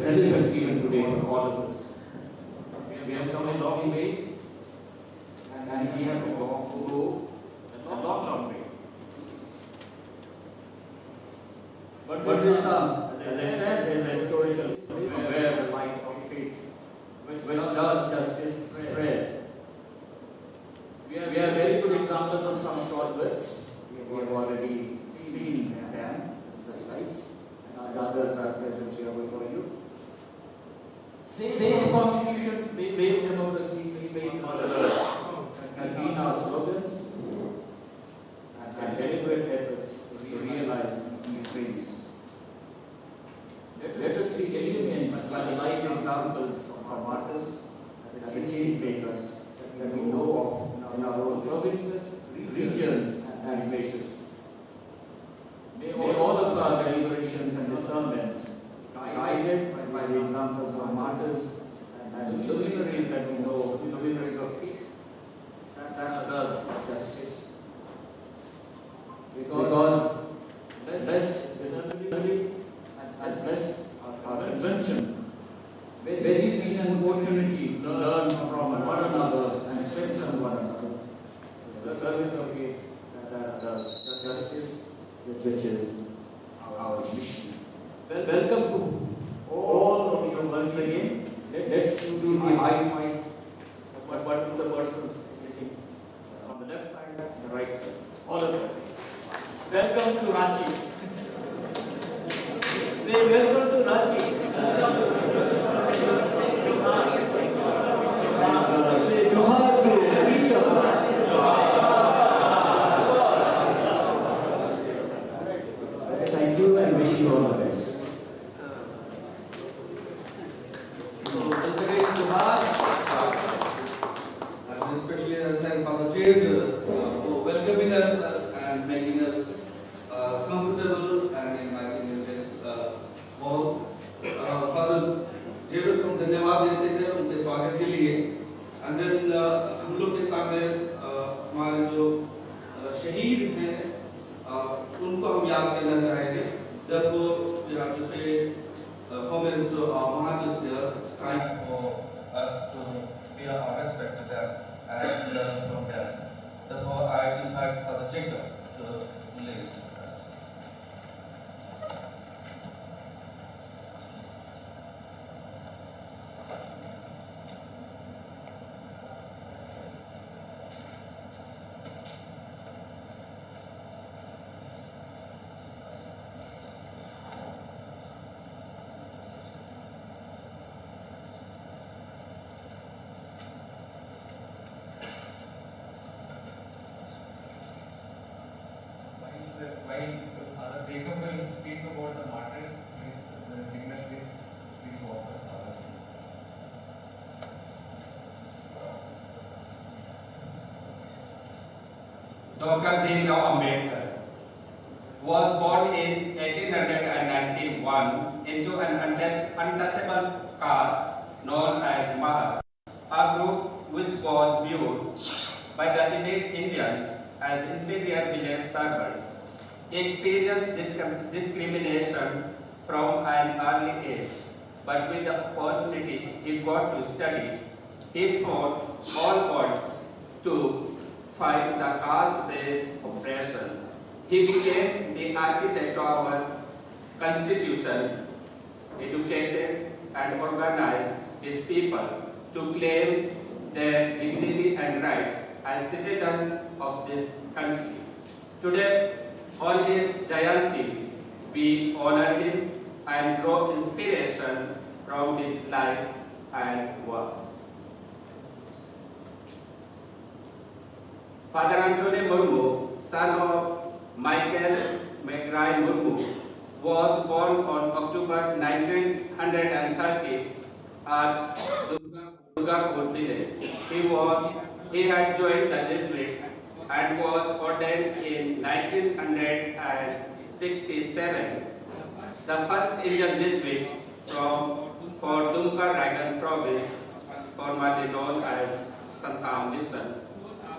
relevant even today for all of us. We have come a long way, and we have to go a long way. But this, as I said, is a historical story where the light of faith, which does justice, spread. We are very good examples of some stalwarts. We have already seen them, the slides, and others are present here before you. Safe Constitution, safe democracy, safe mother have been our slogans and deliberate efforts to realize these dreams. Let us be illuminated by the life examples of our martyrs, the change makers that we know of in our own provinces, regions, and places. May all of our deliberations and discernments, guided by the examples of martyrs and the luminaries that we know, the luminaries of faith, that does justice. Because bless discernibly and bless our convention, where we see an opportunity to learn from one another and strengthen one another. The service of faith that does justice, which is our mission. Welcome to all of you once again. Let's do the high five, but to the persons sitting on the left side and the right side. All of us. Welcome to Ranchi. Say welcome to Ranchi. Say Johar to each other. Thank you and wish you all the best. Especially thank Father Jesuit for welcoming us and making us comfortable and inviting in this hall. Father Jesuit को धन्यवाद देते हैं उनके स्वागत के लिए। And then हम लोग के सामने हमारे जो शहीद हैं उनको हम याद करना चाहेंगे। Therefore, we have to pay homage to our martyrs here. It's time for us to pay our respect to them and learn from them. Therefore, I invite Father Jacob to lead us. While Father Jacob will speak about the martyrs, the dignitaries, please walk the fathers. Dr. Bhimrao Ambedkar was born in 1891 into an untouchable caste known as Mahar, a group which was viewed by the elite Indians as inferior village servants. He experienced discrimination from an early age, but with the opportunity he got to study, he fought all odds to fight the caste-based oppression. He became the architect of our constitution, educated and organized his people to claim their dignity and rights as citizens of this country. Today, on his Jayanti, we honor him and draw inspiration from his life and works. Father Anthony Murmu, son of Michael McRae Murmu, was born on October 1930 at Durgapur village. He had joined the Jesuits and was ordained in 1967, the first Indian Jesuit for Dumka Raigan province, formerly known as Santham Mission.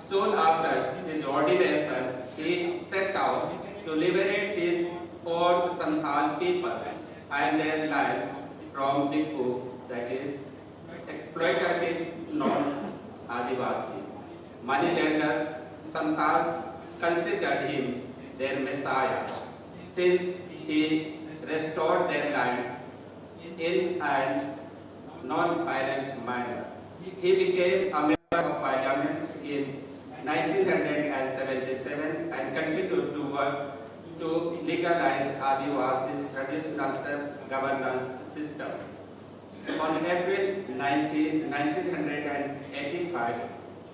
Soon after his ordination, he set out to liberate his own Santhal people and their land from Dikku, that is, exploitative non-Adivasi. Moneylenders, Santals considered him their messiah, since he restored their lands in a non-violent manner. He became a member of parliament in 1977 and continued to work to legalize Adivasi's traditional self-governance system. On April 19, 1985,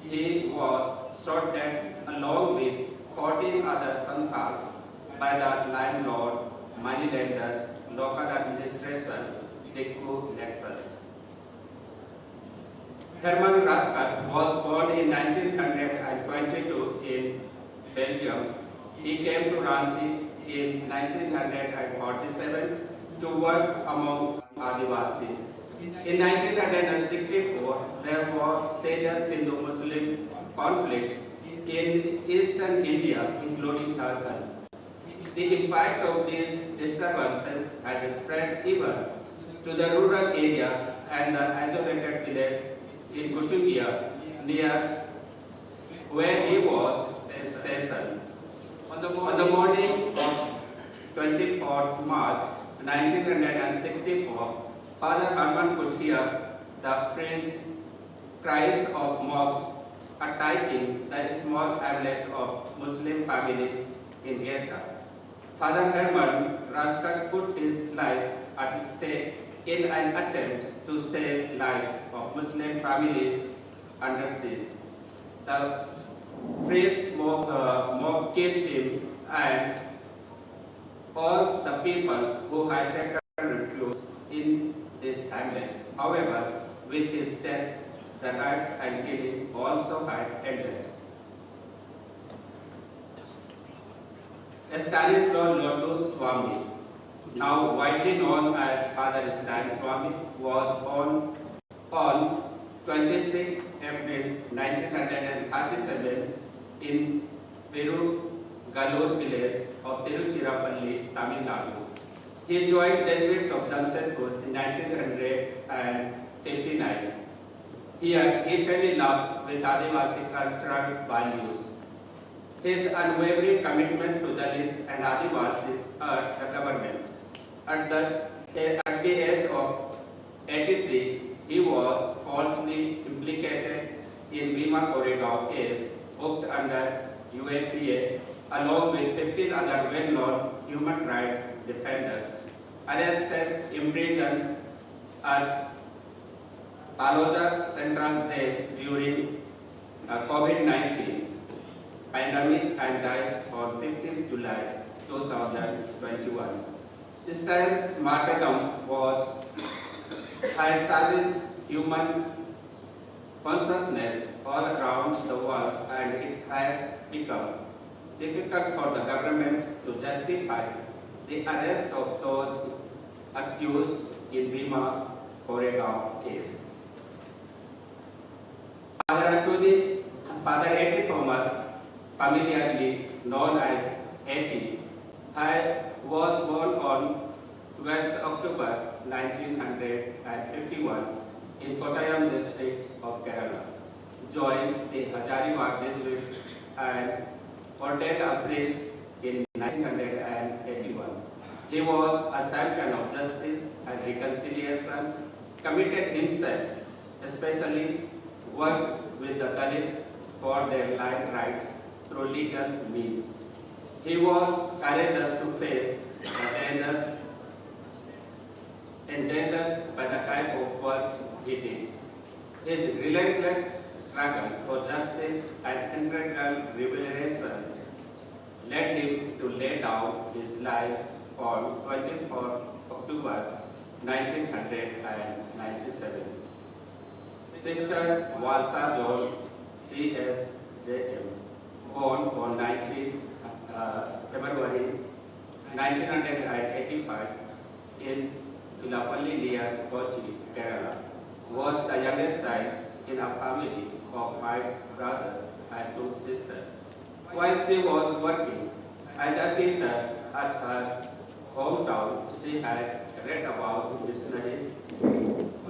he was shot dead along with 14 other Santals by the landlord, moneylenders, local administration, Dikku Nexus. Herman Raskat was born in 1922 in Belgium. He came to Ranchi in 1947 to work among Adivasis. In 1964, there were serious Hindu-Muslim conflicts in eastern India, including Jharkhand. The impact of these disturbances had spread even to the rural area and the isolated village in Kutumbia, near where he was stationed. On the morning of 24th March 1964, Father Herman could hear the frenzied cries of mobs attacking the small hamlet of Muslim families in Geta. Father Herman Raskat put his life at stake in an attempt to save lives of Muslim families under siege. The priest mob killed him and all the people who had taken refuge in this hamlet. However, with his death, the riots and killing also had ended. Stanislaw Lotu Swami, now widely known as Father Stan Swami, was born on 26 April 1937 in Peru-Galur village of Tiruchirappalli, Tamil Nadu. He joined Jesuits of Jamshedpur in 1959. Here, he fell in love with Adivasi cultural values. His unwavering commitment to Dalits and Adivasis urged the government. At the age of 83, he was falsely implicated in Bhima Koregaon case booked under UAPA along with 15 other well-known human rights defenders, arrested, imprisoned at Taloja Central Jail during COVID-19 pandemic and died on 15 July 2021. Stan's martyrdom had challenged human consciousness all around the world, and it has become difficult for the government to justify the arrest of those accused in Bhima Koregaon case. Father A.T. Thomas, familiarly known as A.T., was born on 12 October 1951 in Kottayam district of Kerala, joined the Hazaribagh Jesuits and ordained a priest in 1981. He was a champion of justice and reconciliation, committed himself, especially worked with the Dalit for their land rights through legal means. He was courageous to face the dangers engendered by the type of work he did. His relentless struggle for justice and integral revelation led him to lay down his life on 24 October 1997. Sister Walsa John, CSJM, born on 19 February 1985 in Ilapalli near Kochi, Kerala, was the youngest child in a family of 5 brothers and 2 sisters. While she was working as a teacher at her hometown, she had read about missionaries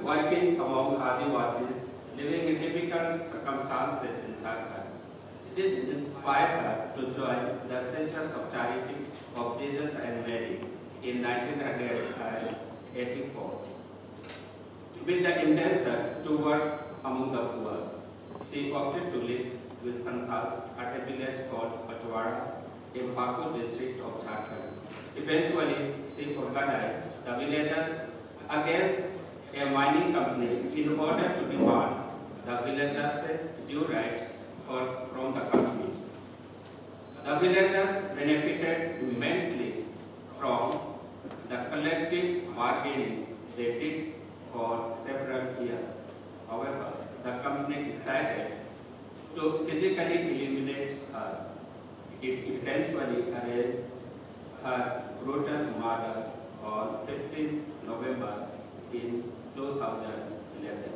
working among Adivasis living in difficult circumstances in Jharkhand. This inspired her to join the Sisters of Charity of Jesus and Mary in 1984. With the intention to work among the poor, she opted to live with Santals at a village called Pachwara in Pakur district of Jharkhand. Eventually, she organized the villagers against a mining company in order to demand the villagers' due right from the company. The villagers benefited immensely from the collective bargaining they did for several years. However, the company decided to physically eliminate her. It eventually arranged her brutal murder on 15 November in 2011.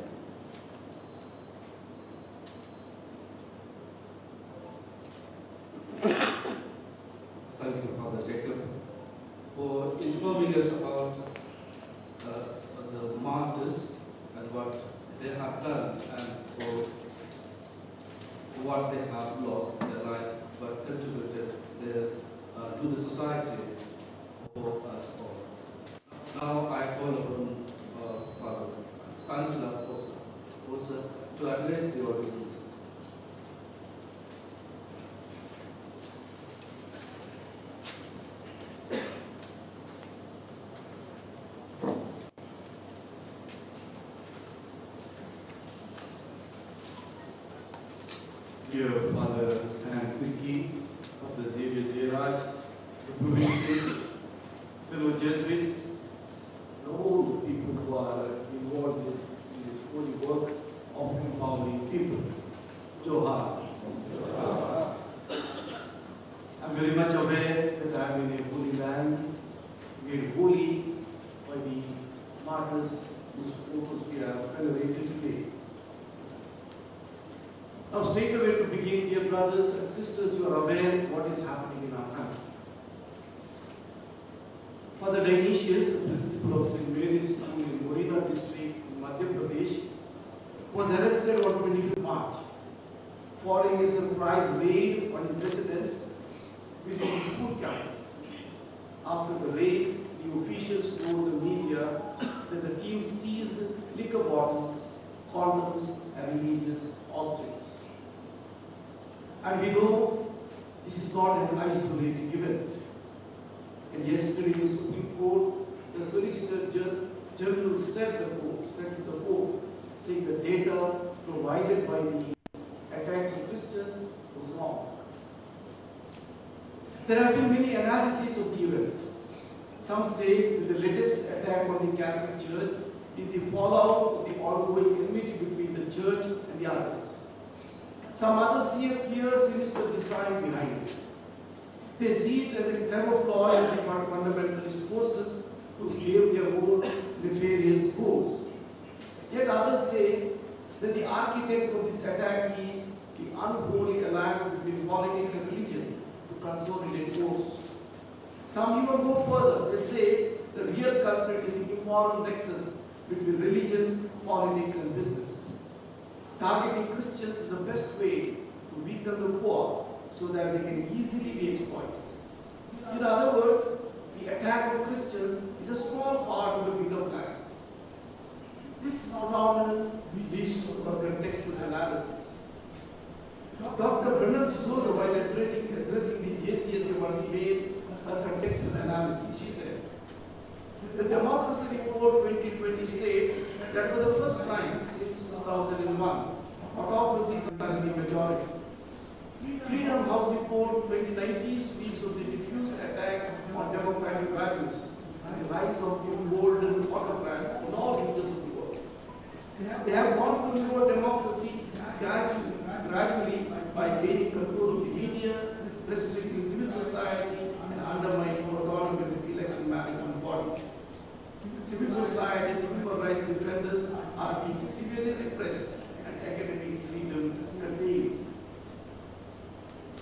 Thank you, Father Jacob, for informing us about the martyrs and what they have done and for what they have lost their life but contributed to the society for us all. Now I call upon Father Stanislav also to address the audience. Dear Fathers and Vicky of the Jesuit, the provincials, fellow Jesuits, and all the people who are involved in this holy work of empowering people. Johar. I'm very much aware that I'm in a holy land, made holy by the martyrs whose photos we have venerated today. Now, straight away to begin, dear brothers and sisters, you are aware what is happening in our country. Father Dionysius, the principal of St. Mary's School in Morena district in Madhya Pradesh, was arrested on 25 March following a surprise raid on his residence within the school campus. After the raid, the officials told the media that the team seized liquor bottles, condoms, and religious objects. And we know this is not an isolated event. And yesterday in the Supreme Court, the Solicitor General said to the court, saying the data provided by the attacks on Christians was wrong. There have been many analyses of the event. Some say that the latest attack on the Catholic Church is the fallout of the ongoing enmity between the Church and the others. Some others see a clear, sinister design behind it. They see it as a clever ploy of the fundamentalist forces to save their own nefarious goals. Yet others say that the architect of this attack is the unholy alliance between politics and religion to consolidate force. Some even go further. They say the real culprit is the immoral nexus between religion, politics, and business. Targeting Christians is the best way to weaken the poor so that they can easily be exploited. In other words, the attack on Christians is a small part of the bigger plan. This phenomenon leads to a contextual analysis. Dr. Brennan D'Souza, while addressing the JCS, once made a contextual analysis. She said, the Democracy Report 2020 states that for the first time since 2001, autocracies are in the majority. Freedom House Report 2019 speaks of the diffuse attacks on democratic values and the rise of emboldened autocrats in all regions of the world. They have gone to newer democracy gradually by gaining control of the media, restricting civil society, and undermining autonomy of the election management bodies. Civil society and human rights defenders are being severely repressed and academic freedom contained.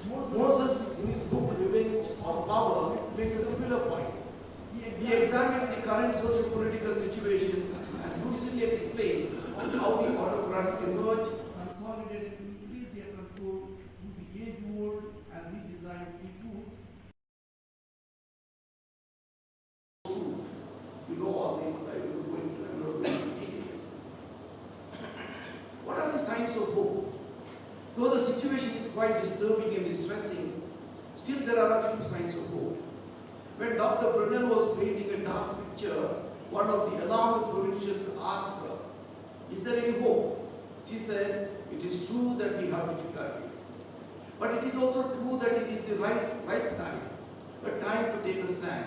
Moses, in his book Revenge or Power, makes a similar point. He examines the current socio-political situation and lucidly explains how the autocrats emerge, consolidate and increase their control through the age-old and redesigned tools. You know all these, I'm not going to details. What are the signs of hope? Though the situation is quite disturbing and distressing, still there are a few signs of hope. When Dr. Brunel was painting a dark picture, one of the alarmed provincials asked her, "Is there any hope?" She said, "It is true that we have difficulties. But it is also true that it is the right time, a time to take a stand.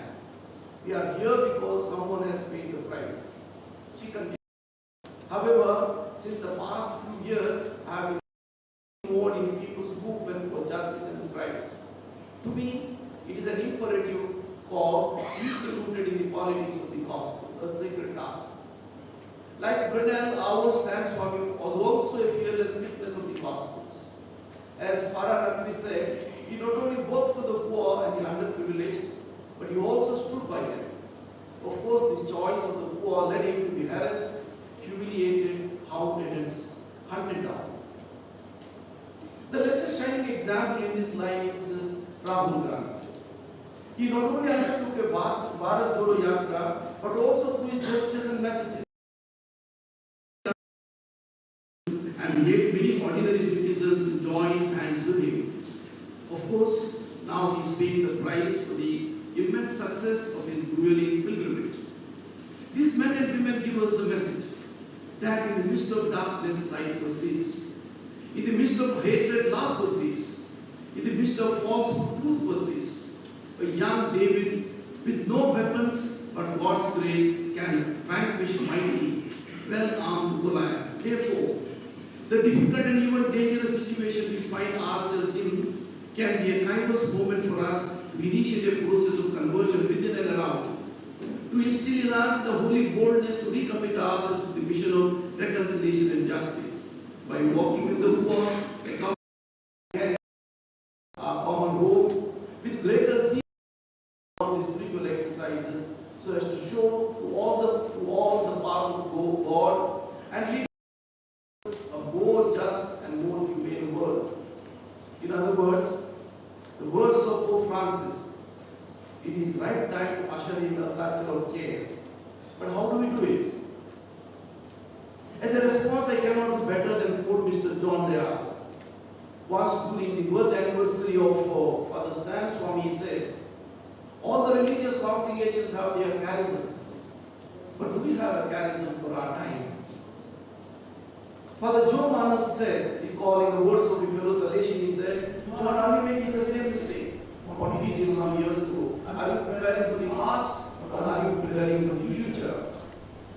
We are here because someone has paid the price." She continued. However, since the past few years, I have been more in people's movement for justice and rights. To me, it is an imperative call deeply rooted in the politics of the gospel, a sacred task. Like Brunel, our Stan Swami was also a fearless witness of the Gospels. As Farah said, he not only worked for the poor and the underprivileged, but he also stood by them. Of course, this choice of the poor led him to be harassed, humiliated, hounded, and hunted down. The latest shining example in this line is Rahul Gandhi. He not only undertook a Bharat Jodo Yatra, but also through his gestures and messages, and yet many ordinary citizens join hands with him. Of course, now he is paying the price for the immense success of his grueling pilgrimage. These men and women give us the message that in the midst of darkness, light persists. In the midst of hatred, love persists. In the midst of falsehood, truth persists. A young David with no weapons but God's grace can vanquish mighty, well-armed Goliath. Therefore, the difficult and even dangerous situation we find ourselves in can be a kairos moment for us to initiate a process of conversion within and around, to instill in us the holy boldness to recommit ourselves to the mission of reconciliation and justice. By walking with the poor, our common hope, with greater zeal on the spiritual exercises, so as to show to all the power of God and lead a more just and more humane world. In other words, the words of Pope Francis, it is right time to usher in a culture of care. But how do we do it? As a response, I cannot do better than quote Mr. John Lea. Once during the birth anniversary of Father Stan Swami, he said, "All the religious congregations have their charism, but do we have a charism for our time?" Father Joe Manas said, recalling the words of the fellow Salesian, he said, "John, are we making the same mistake? What we did some years ago? Are you preparing for the past, or are you preparing for the future?"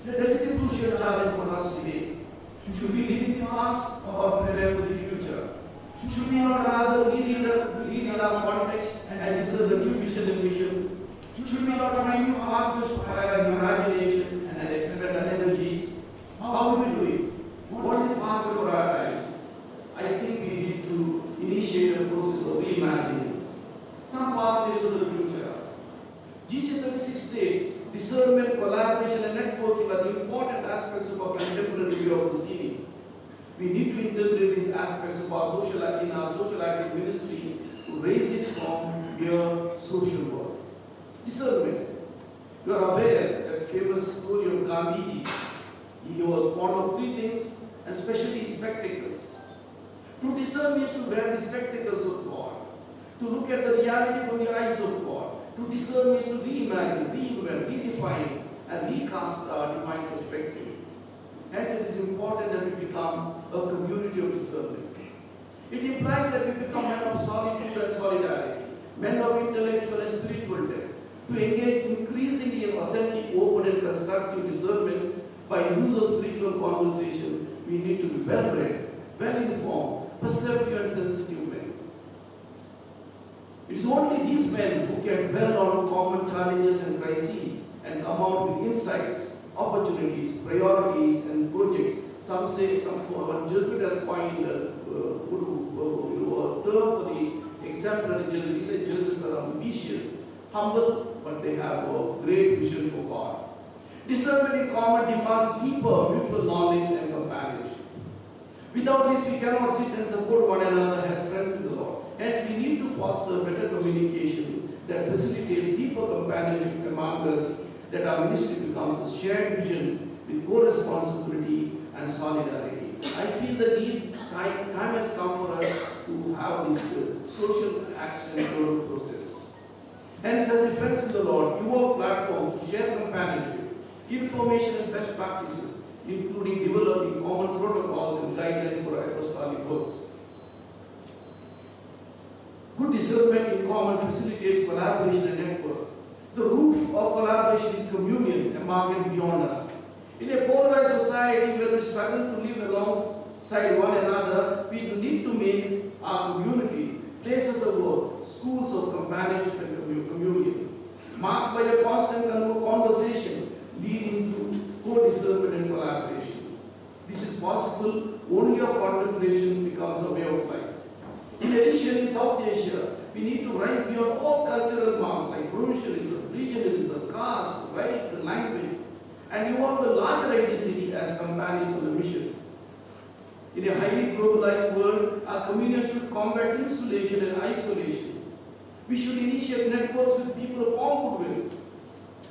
That is the crucial challenge for us today. Should we live in the past or prepare for the future? Should we not rather read our context and discern the new vision and mission? Should we not find new pathways to fire our imagination and expend our energies? How do we do it? What is the pathway for our lives? I think we need to initiate a process of reimagining some pathways to the future. GC36 states, discernment, collaboration, and networking are the important aspects of our contemporary way of proceeding. We need to integrate these aspects of our social active ministry to raise it from mere social work. Discernment. You are aware that famous story of Gandhiji. He was fond of three things, and especially spectacles. To discern means to wear the spectacles of God, to look at the reality from the eyes of God. To discern means to reimagine, reinvent, redefine, and recast our divine perspective. Hence, it is important that we become a community of discernment. It implies that we become men of solitude and solidarity, men of intellectual and spiritual depth, to engage increasingly in authentic, open, and constructive discernment by use of spiritual conversation. We need to be well-read, well-informed, perceptive, and sensitive men. It is only these men who can dwell on common challenges and crises and come out with insights, opportunities, priorities, and projects. Some say, one Jesuit has coined a term for the exemplary Jesuit. He said Jesuits are ambitious, humble, but they have a great vision for God. Discernment in common demands deeper mutual knowledge and companionship. Without this, we cannot sit and support one another as friends in the Lord. Hence, we need to foster better communication that facilitates deeper companionship among us, that our ministry becomes a shared vision with co-responsibility and solidarity. I feel the need, time has come for us to have this social action process. Hence, as we friends in the Lord, you have platforms to share companionship, information and best practices, including developing common protocols and guidelines for apostolic works. Good discernment in common facilitates collaboration and network. The roof of collaboration is communion among and beyond us. In a polarized society where we struggle to live alongside one another, we need to make our community places of work, schools of companionship and communion, marked by a constant conversation leading to co-discernment and collaboration. This is possible only if contemplation becomes a way of life. In addition, in South Asia, we need to rise beyond all cultural marks like provincialism, regionalism, caste, right, language, and evolve a larger identity as companions on the mission. In a highly globalized world, our communion should combat insulation and isolation. We should initiate networks with people of all goodwill.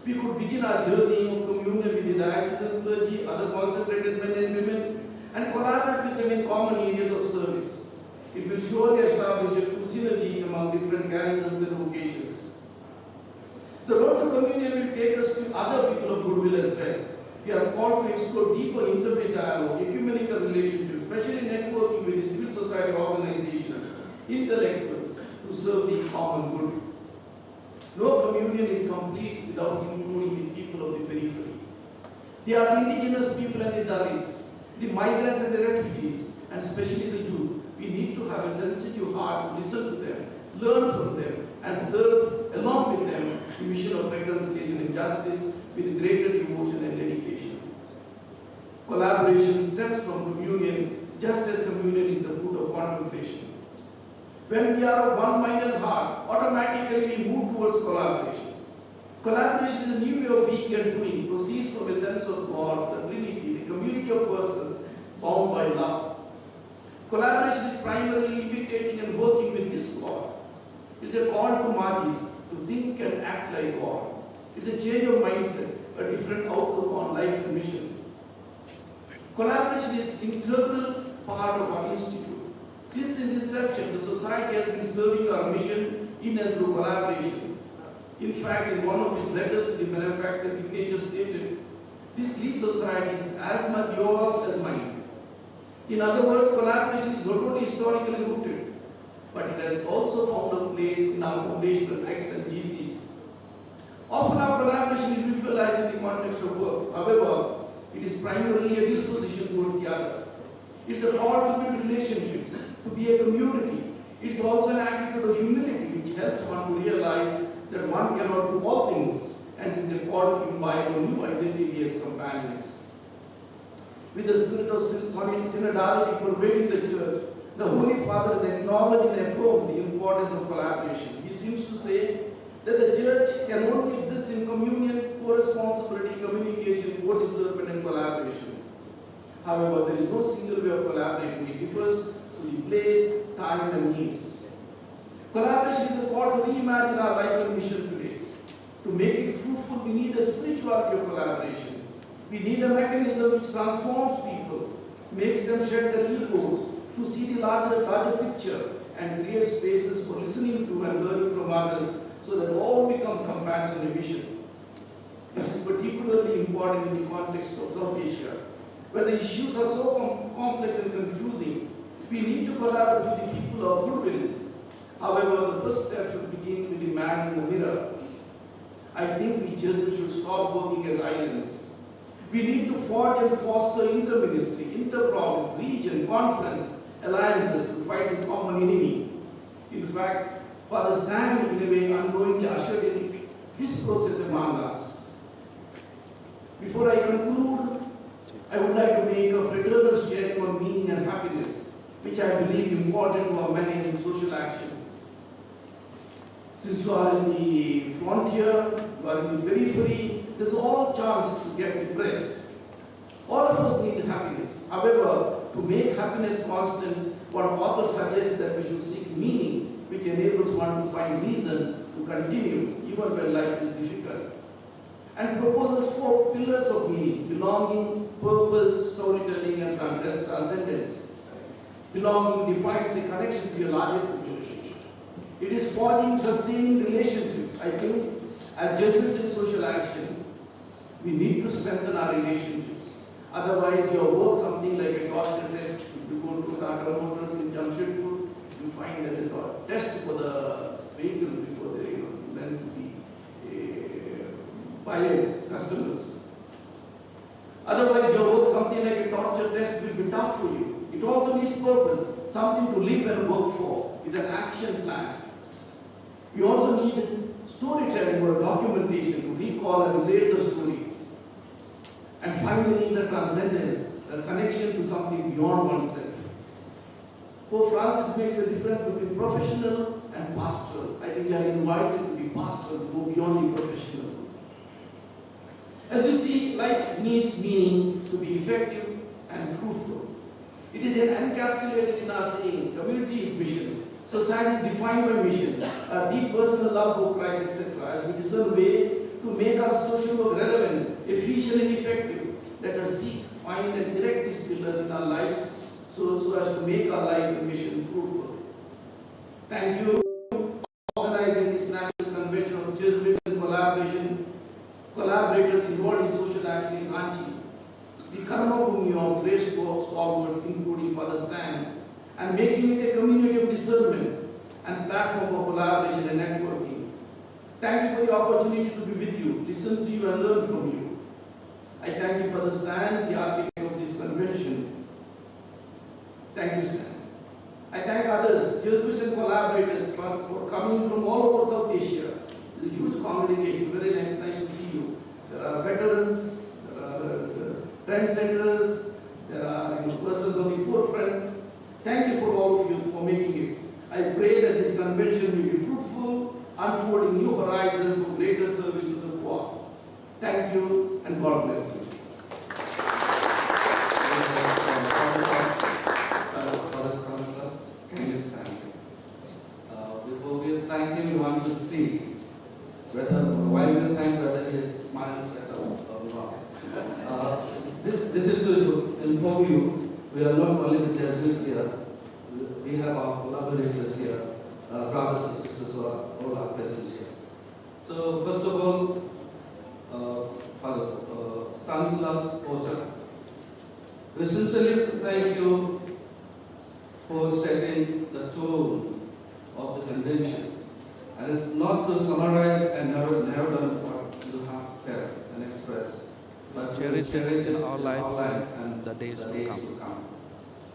We could begin our journey of communion with the diocesan clergy, other consecrated men and women, and collaborate with them in common areas of service. It will surely establish a true synergy among different charisms and vocations. The road to communion will take us to other people of goodwill as well. We are called to explore deeper interfaith dialogue, ecumenical relationships, especially networking with the civil society organizations, intellectuals, to serve the common good. No communion is complete without including the people of the periphery. They are the indigenous people and the Dalits, the migrants and the refugees, and especially the youth. We need to have a sensitive heart to listen to them, learn from them, and serve along with them the mission of reconciliation and justice with greater devotion and dedication. Collaboration stems from communion, just as communion is the fruit of contemplation. When we are of one mind and heart, automatically we move towards collaboration. Collaboration is a new way of being and doing, proceeds from a sense of God, the Trinity, the community of persons bound by love. Collaboration is primarily imitating and working with this God. It's a call to Magis to think and act like God. It's a change of mindset, a different outlook on life and mission. Collaboration is an integral part of our institute. Since its inception, the society has been serving our mission in and through collaboration. In fact, in one of his letters to the benefactor, Ignatius stated, "This Lease Society is as much yours as mine." In other words, collaboration is not only historically rooted, but it has also found a place in our foundational acts and GCs. Often our collaboration is visualized in the context of work. However, it is primarily a disposition towards the other. It's a call to build relationships, to be a community. It's also an attitude of humility which helps one to realize that one cannot do all things, and it is a call to imbibe a new identity as companions. With the spirit of synodality pervading the church, the Holy Father has acknowledged and affirmed the importance of collaboration. He seems to say that the church can only exist in communion, co-responsibility, communication, co-discernment, and collaboration. However, there is no single way of collaborating. It differs to the place, time, and needs. Collaboration is a call to reimagine our life and mission today. To make it fruitful, we need a spirituality of collaboration. We need a mechanism which transforms people, makes them shed their egos, to see the larger picture, and create spaces for listening to and learning from others, so that all become companions in a mission. This is particularly important in the context of South Asia, where the issues are so complex and confusing. We need to collaborate with the people of goodwill. However, the first step should begin with the man in the mirror. I think we Jesuits should stop working as islands. We need to forge and foster inter-ministry, inter-province, region, conference, alliances to fight the common enemy. In fact, Father Stan, in a way, unknowingly ushered in this process among us. Before I conclude, I would like to make a fraternal sharing on meaning and happiness, which I believe important for many in social action. Since you are in the frontier, you are in the periphery, there's all chance to get depressed. All of us need happiness. However, to make happiness constant, what author suggests that we should seek meaning, which enables one to find reason to continue even when life is difficult. And proposes 4 pillars of meaning: belonging, purpose, storytelling, and transcendence. Belonging defines a connection to a larger community. It is forging, sustaining relationships. I think as Jesuits in social action, we need to strengthen our relationships. Otherwise, your work, something like a torture test, if you go to Tata Motors in Jamshedpur, you find that the test for the vehicle before they lend to the buyers, customers. Otherwise, your work, something like a torture test, will be tough for you. It also needs purpose, something to live and work for, with an action plan. We also need storytelling or documentation to recall and relate the stories. And finally, the transcendence, the connection to something beyond oneself. Pope Francis makes a difference between professional and pastoral. I think we are invited to be pastoral, to go beyond the professional. As you see, life needs meaning to be effective and fruitful. It is encapsulated in our sayings: community is mission, society is defined by mission, a deep personal love for Christ, etc. As we discern way to make our social work relevant, efficient and effective, let us seek, find and direct these pillars in our lives so as to make our life and mission fruitful. Thank you for organizing this National Convention of Jesuits and collaborators involved in social action in Ranchi. The Karma Bhumi of grace stalwarts, including Father Stan, and making it a community of discernment and platform for collaboration and networking. Thank you for the opportunity to be with you, listen to you and learn from you. I thank you, Father Stan, the architect of this convention. Thank you, Stan. I thank others, Jesuits and collaborators for coming from all over South Asia. It's a huge congregation, very nice to see you. There are veterans, there are trendsetters, there are persons on the forefront. Thank you for all of you for making it. I pray that this convention will be fruitful, unfolding new horizons for greater service to the poor. Thank you and God bless you. Before we thank him, we want to see why we thank whether he smiles at us or not. This is to inform you, we are not only the Jesuits here, we have our collaborators here, brothers and sisters who are all present here. So first of all, Father Stanislav Oza, we sincerely thank you for setting the tone of the convention. And it's not to summarize and narrow down what you have said and expressed, but cherish in our life and the days to come.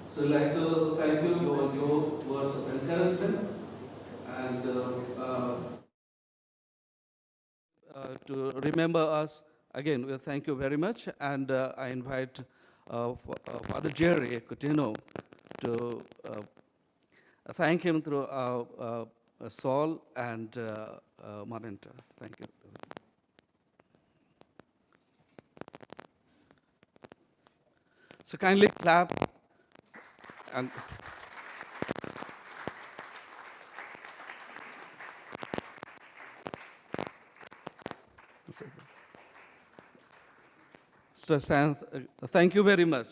So I'd like to thank you for your words of encouragement and to remember us. Again, we thank you very much, and I invite Father Jerry Coutinho to thank him through Saul and Memento. Thank you. So kindly clap. And so, thank you very much.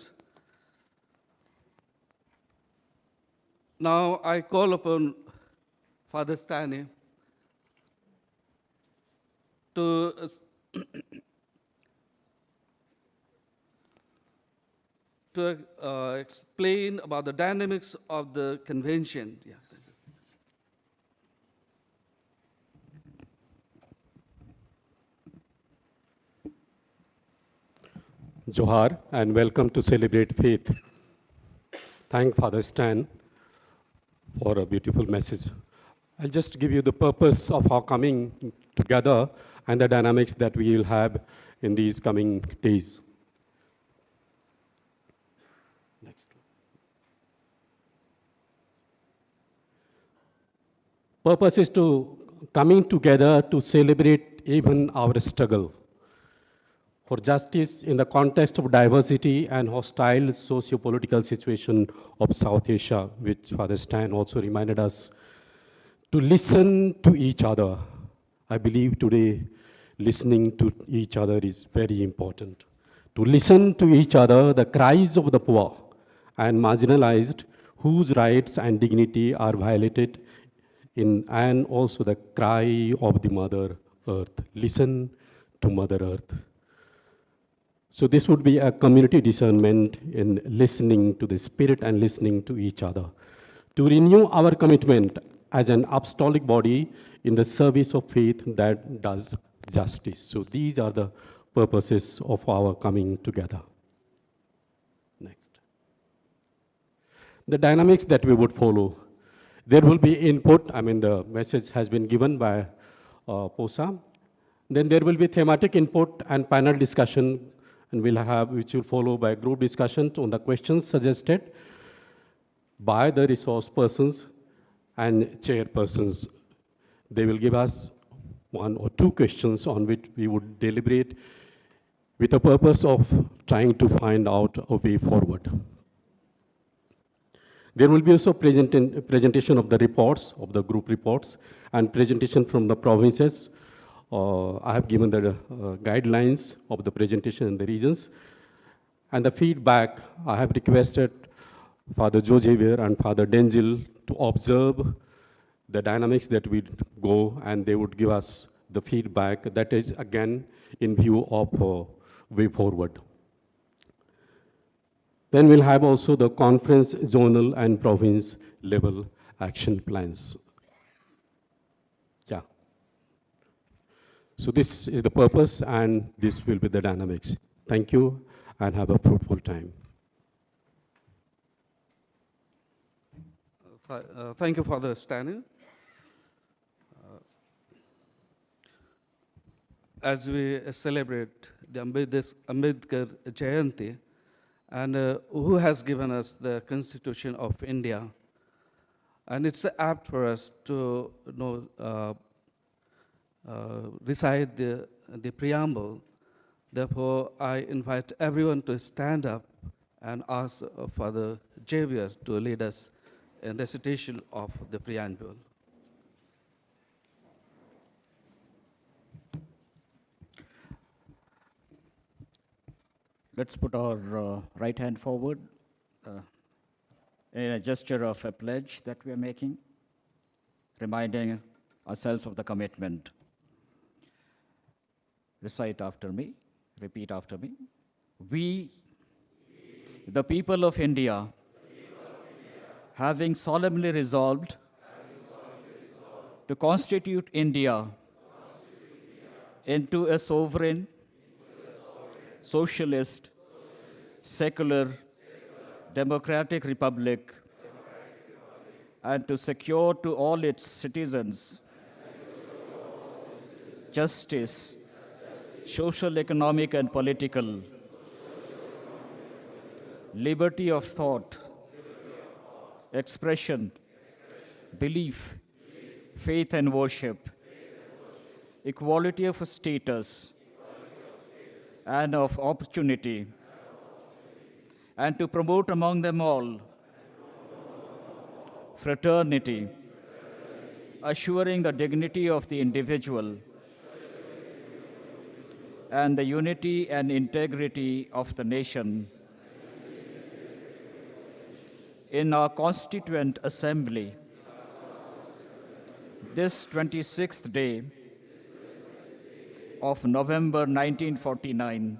Now I call upon Father Stani to explain about the dynamics of the convention. Yeah. Johar and welcome to Celebrate Faith. Thank Father Stan for a beautiful message. I'll just give you the purpose of our coming together and the dynamics that we will have in these coming days. Next. Purpose is to coming together to celebrate even our struggle for justice in the context of diversity and hostile socio-political situation of South Asia, which Father Stan also reminded us to listen to each other. I believe today listening to each other is very important. To listen to each other, the cries of the poor and marginalized whose rights and dignity are violated and also the cry of the Mother Earth. Listen to Mother Earth. So this would be a community discernment in listening to the Spirit and listening to each other. To renew our commitment as an apostolic body in the service of faith that does justice. So these are the purposes of our coming together. Next. The dynamics that we would follow. There will be input, the message has been given by POSA. Then there will be thematic input and panel discussion, and which will follow by group discussions on the questions suggested by the resource persons and chairpersons. They will give us 1 or 2 questions on which we would deliberate with the purpose of trying to find out a way forward. There will be also presentation of the reports, of the group reports, and presentation from the provinces. I have given the guidelines of the presentation in the regions. And the feedback, I have requested Father Joe Xavier and Father Denzil to observe the dynamics that we go, and they would give us the feedback that is, again, in view of way forward. Then we'll have also the conference, zonal, and province level action plans. Yeah. So this is the purpose, and this will be the dynamics. Thank you, and have a fruitful time. Thank you, Father Stanley. As we celebrate the Ambedkar Jayanti, and who has given us the Constitution of India, and it's apt for us to recite the preamble. Therefore, I invite everyone to stand up and ask Father Xavier to lead us in recitation of the preamble. Let's put our right hand forward in a gesture of a pledge that we are making, reminding ourselves of the commitment. Recite after me, repeat after me. We, the people of India, having solemnly resolved to constitute India into a sovereign, socialist, secular, democratic republic, and to secure to all its citizens justice, social, economic, and political, liberty of thought, expression, belief, faith and worship, equality of status and of opportunity, and to promote among them all fraternity, assuring the dignity of the individual and the unity and integrity of the nation. In our Constituent Assembly, this 26th day of November 1949,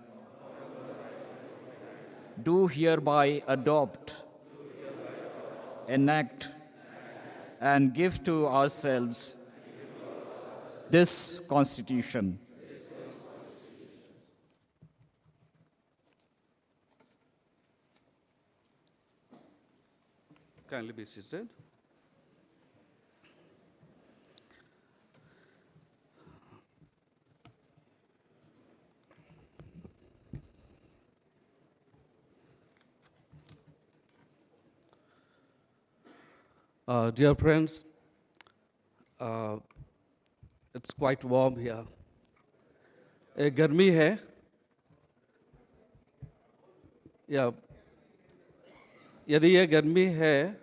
do hereby adopt, enact, and give to ourselves this Constitution. Kindly be seated. Dear friends, It's quite warm here. गर्मी है. Yeah. यदि ये गर्मी है,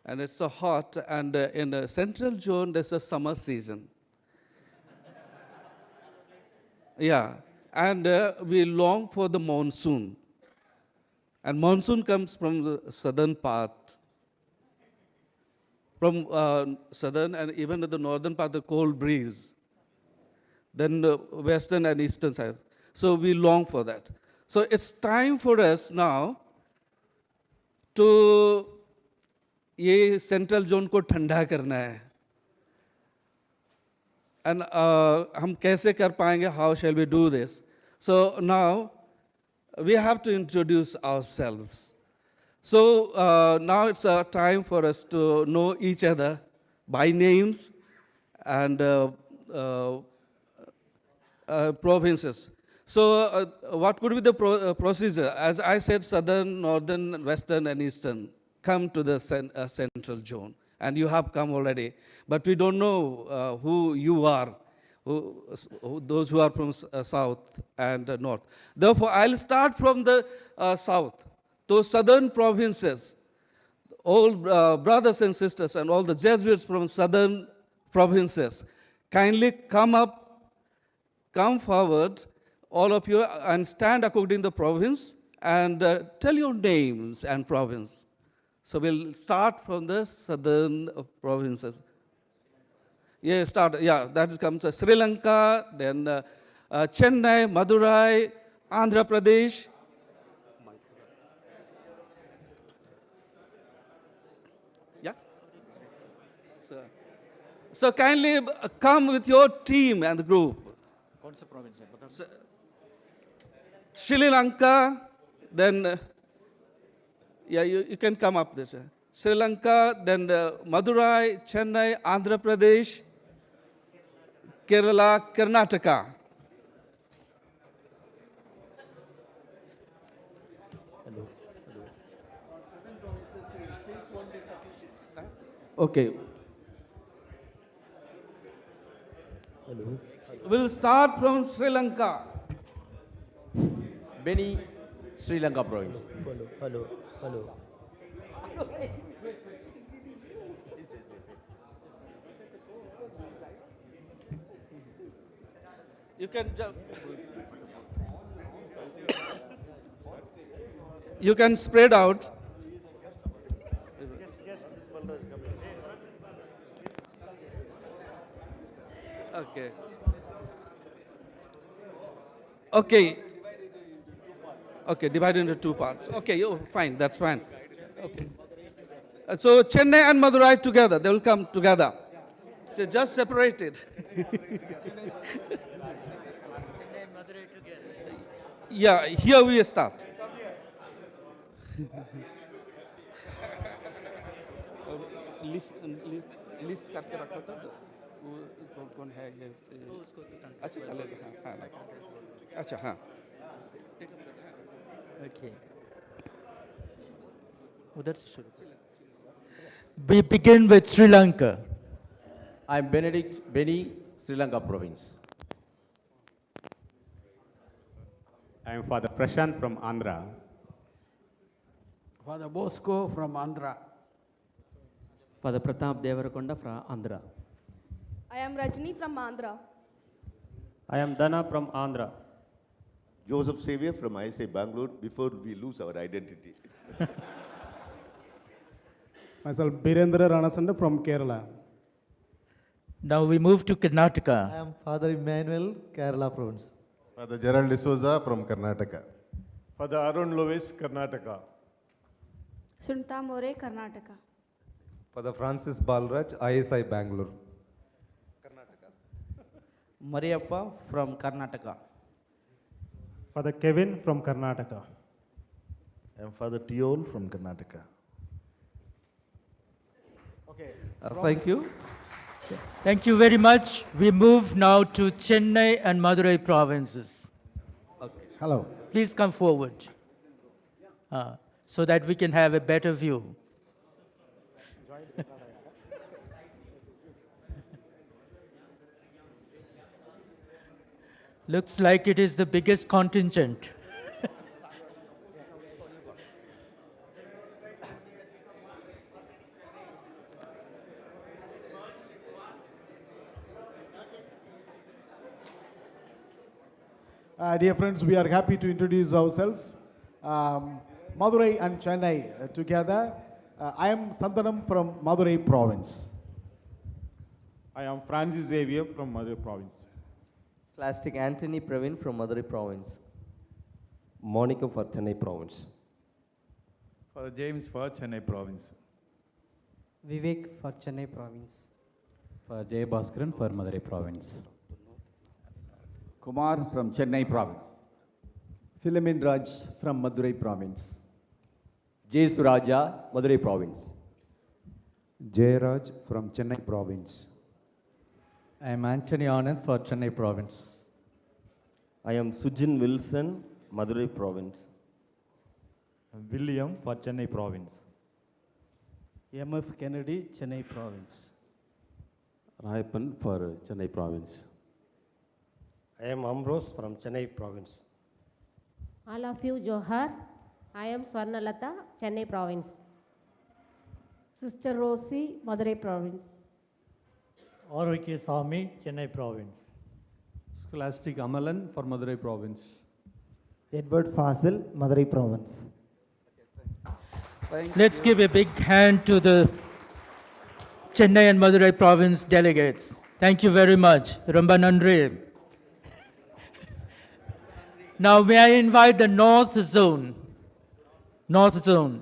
and it's so hot, and in the central zone there's a summer season. Yeah, and we long for the monsoon. And monsoon comes from the southern part. From southern and even the northern part, the cold breeze. Then the western and eastern side. So we long for that. So it's time for us now to ये central zone को ठंडा करना है. And हम कैसे कर पाएंगे? How shall we do this? So now we have to introduce ourselves. So now it's a time for us to know each other by names and provinces. So what could be the procedure? As I said, southern, northern, western, and eastern come to the central zone. And you have come already. But we don't know who you are, those who are from south and north. Therefore, I'll start from the south. Those southern provinces, all brothers and sisters and all the Jesuits from southern provinces, kindly come forward, all of you, and stand according to the province and tell your names and province. So we'll start from the southern provinces. Yeah, that comes Sri Lanka, then Chennai, Madurai, Andhra Pradesh. Yeah? So kindly come with your team and the group. Sri Lanka, then, you can come up this. Sri Lanka, then Madurai, Chennai, Andhra Pradesh, Kerala, Karnataka. Okay. Hello. We'll start from Sri Lanka. Beni, Sri Lanka province. Hello. You can spread out. Okay. Okay, divided into two parts. Okay, fine, that's fine. Okay. So Chennai and Madurai together, they will come together. So just separated. Yeah, here we start. List करके रखो तो कौन है ये अच्छा चलेगा हाँ अच्छा हाँ Okay. We begin with Sri Lanka. I'm Benedict Beni, Sri Lanka province. I am Father Prashant from Andhra. Father Bosco from Andhra. Father Pratap Devarakonda from Andhra. I am Rajni from Andhra. I am Dana from Andhra. Joseph Xavier from ISA Bangalore, before we lose our identity. Myself, Birendra Ranasanda from Kerala. Now we move to Karnataka. I am Father Emmanuel, Kerala province. Father Gerald D'Souza from Karnataka. Father Arun Lewis, Karnataka. Sunta More, Karnataka. Father Francis Balraj, ISI Bangalore. Mariappa from Karnataka. Father Kevin from Karnataka. I am Father Tiol from Karnataka. Okay. Thank you. Thank you very much. We move now to Chennai and Madurai provinces. Okay. Hello. Please come forward so that we can have a better view. Looks like it is the biggest contingent. Dear friends, we are happy to introduce ourselves. Madurai and Chennai together. I am Santanam from Madurai province. I am Francis Xavier from Madurai province. Scholastic Anthony Pravin from Madurai province. Monica for Chennai province. Father James for Chennai province. Vivek for Chennai province. For Jay Bhaskaran for Madurai province. Kumar from Chennai province. Philomen Raj from Madurai province. J. Suraja, Madurai province. Jay Raj from Chennai province. I am Anthony Anand for Chennai province. I am Sujin Wilson, Madurai province. William for Chennai province. M.F. Kennedy, Chennai province. Rayapan for Chennai province. I am Ambrose from Chennai province. All of you, Johar. I am Swarnalata, Chennai province. Sister Rosie, Madurai province. R.V.K. Swami, Chennai province. Scholastic Amalan for Madurai province. Edward Fazil, Madurai province. Let's give a big hand to the Chennai and Madurai province delegates. Thank you very much. Romba Nandri. Now may I invite the North Zone. North Zone.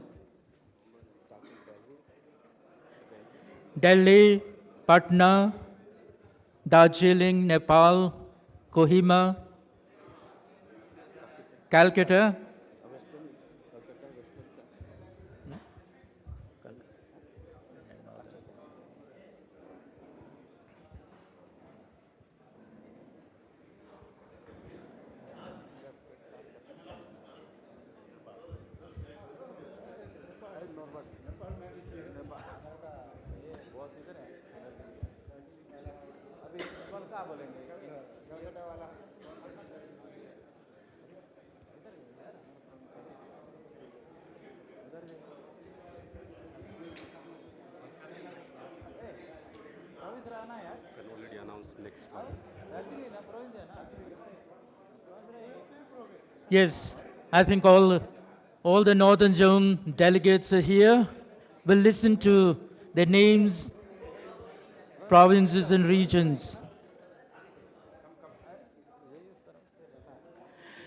Delhi, Patna, Darjeeling, Nepal, Kohima, Calcutta. Yes, I think all the Northern Zone delegates are here. We'll listen to their names, provinces and regions.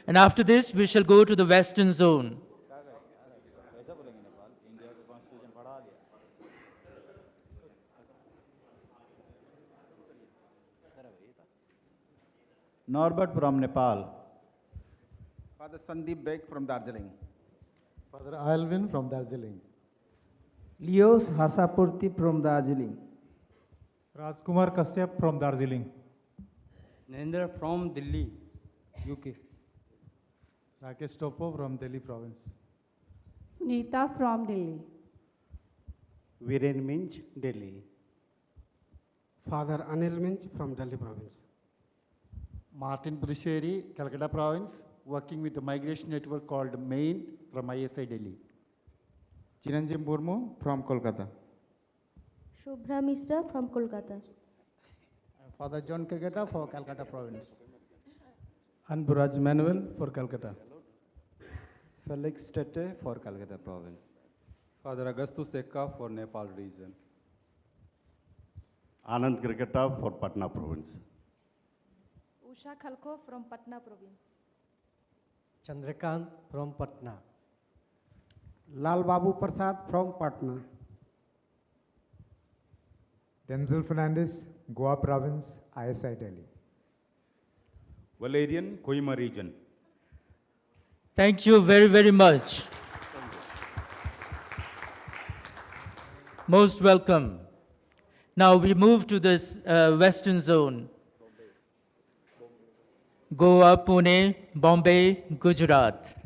And after this, we shall go to the Western Zone. Norbert from Nepal. Father Sandeep Beg from Darjeeling. Father Alvin from Darjeeling. Leos Hasapurti from Darjeeling. Rajkumar Kashyap from Darjeeling. Nendra from Delhi, UK. Rakesh Topo from Delhi province. Sunita from Delhi. Viren Minch, Delhi. Father Anil Minch from Delhi province. Martin Puducherry, Calcutta province, working with the migration network called MAIN from ISI Delhi. Chiranjim Murmu from Kolkata. Shubhra Mishra from Kolkata. Father John Kirketa for Calcutta province. And Buraj Manuel for Calcutta. Felix Tete for Calcutta province. Father Augustus Ekka for Nepal region. Anand Kirketa for Patna province. Usha Khalko from Patna province. Chandrakant from Patna. Lal Babu Prasad from Patna. Denzel Fernandez, Goa province, ISI Delhi. Valerian, Kohima region. Thank you very, very much. Most welcome. Now we move to this Western Zone. Goa, Pune, Bombay, Gujarat.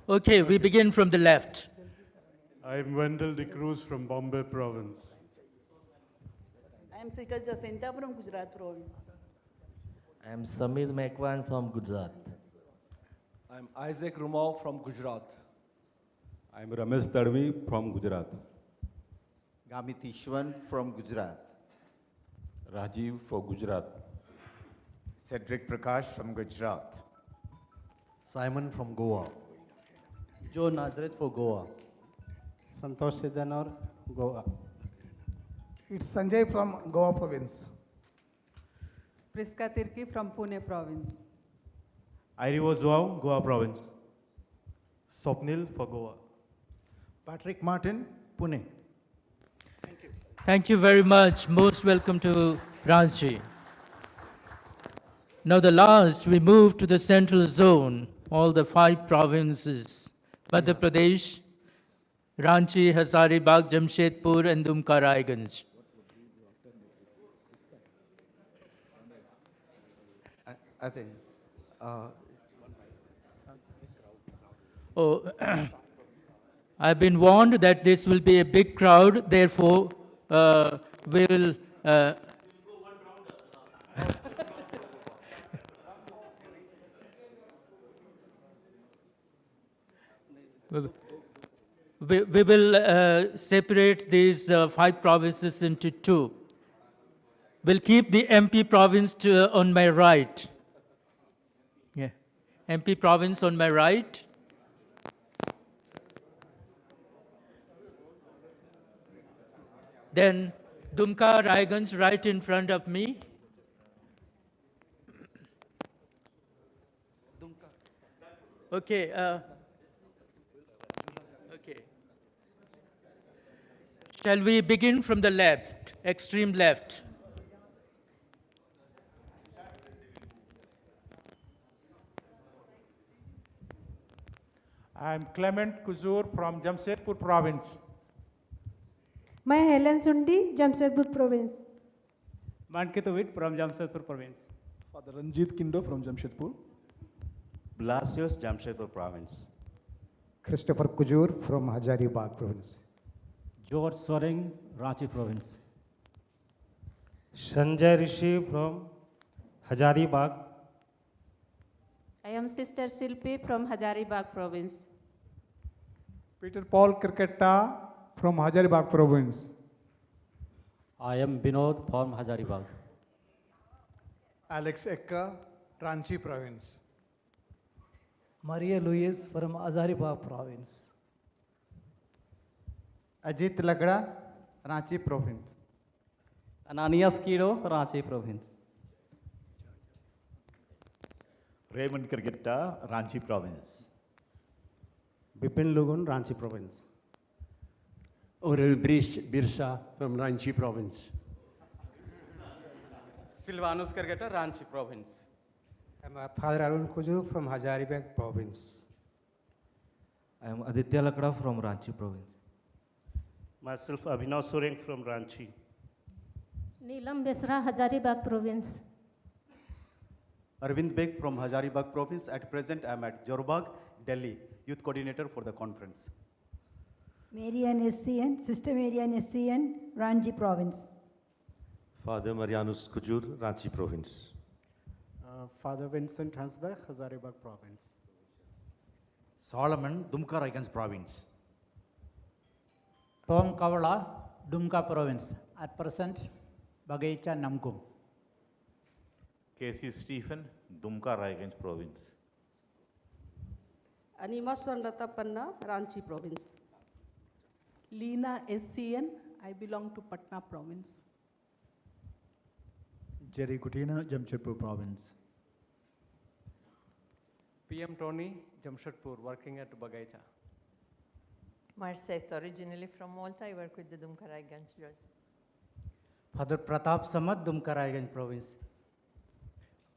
Okay, we begin from the left. I am Wendell De Cruz from Bombay Province. I am Sister Jacinta from Gujarat Province. I am Samir Mekwan from Gujarat. I am Isaac Rumau from Gujarat. I am Ramesh Tadvi from Gujarat. Gamit Ishwan from Gujarat. Rajiv for Gujarat. Cedric Prakash from Gujarat. Simon from Goa. Joe Nazareth for Goa. Santosh Siddhanor, Goa. It's Sanjay from Goa province. Priska Tirki from Pune province. Irivo Joao, Goa Province. Swapnil for Goa. Patrick Martin, Pune. Thank you very much. Most welcome to Ranchi. Now the last, we move to the central zone, all the 5 provinces, Madhya Pradesh, Ranchi, Hazaribagh, Jamshedpur, and Dumka Raiganj. I think. Oh, I've been warned that this will be a big crowd, therefore we will we will separate these 5 provinces into 2. We'll keep the MP province on my right. Yeah, MP province on my right. Then Dumka Raiganj right in front of me. Okay. Okay. Shall we begin from the left, extreme left? I am Clement Kuzur from Jamshedpur Province. मैं Helen सुंडी Jamshedpur province. Mankitovit from Jamshedpur Province. Father Ranjit Kindo from Jamshedpur. Blasius, Jamshedpur province. Christopher Kujur from Hazaribagh province. George Soring, Ranchi province. Sanjay Rishi from Hazaribagh. I am Sister Silpi from Hazaribagh province. Peter Paul Kirketta from Hazaribagh province. I am Binod from Hazaribagh. Alex Ekka, Ranchi province. Maria Luis from Hazaribagh province. Ajit Lagda, Ranchi province. Ananias Kido, Ranchi province. Raymond Kirgita, Ranchi province. Bipin Lugun, Ranchi province. Aurel Birsa from Ranchi province. Silvanus Kargata, Ranchi Province. I am Father Arun Kujuru from Hazaribagh province. I am Aditya Lakda from Ranchi province. Myself, Abhinav Soring from Ranchi. Neelam Besra, Hazaribagh province. Arvind Beg from Hazaribagh province. At present, I am at Jorbagh, Delhi, youth coordinator for the conference. Marian SCN, Sister Marian SCN, Ranchi province. Father Marianus Kujur, Ranchi province. Father Vincent Hansda, Hazaribagh province. Solomon, Dumka Raiganj province. Tom Kavala, Dumka province. At present, Bagaicha Namkum. Casey Stephen, Dumka Raiganj province. Anima Swarnlata Panna, Ranchi province. Leena SCN, I belong to Patna province. Jerry Kutina, Jamshedpur province. PM Tony, Jamshedpur, working at Bagaicha. Marset, originally from Malta, I work with the Dumka Raiganj Jesuit. Father Pratap Samad, Dumka Raiganj province.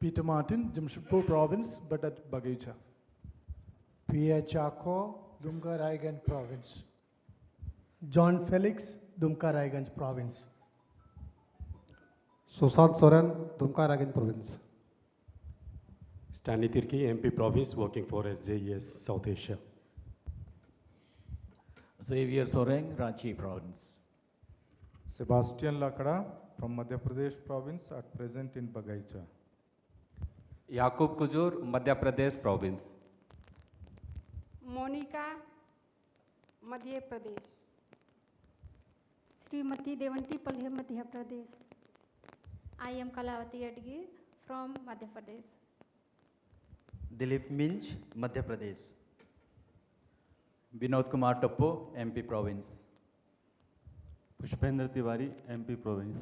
Peter Martin, Jamshedpur province, but at Bagaicha. P.A. Chaco, Dumka Raiganj province. John Felix, Dumka Raiganj province. Sushant Soren, Dumka Raiganj province. Stanley Tirki, MP province, working for SJES South Asia. Xavier Soreng, Ranchi Province. Sebastian Lakada from Madhya Pradesh province, at present in Bagaicha. Yakub Kujur, Madhya Pradesh Province. Monika Madhya Pradesh. Shrimati Devanti Palhe Madhya Pradesh. I am Kalavati Adgi from Madhya Pradesh. Dilip Minch, Madhya Pradesh. Vinod Kumar Toppo, MP Province. Pushpendra Tiwari, MP Province.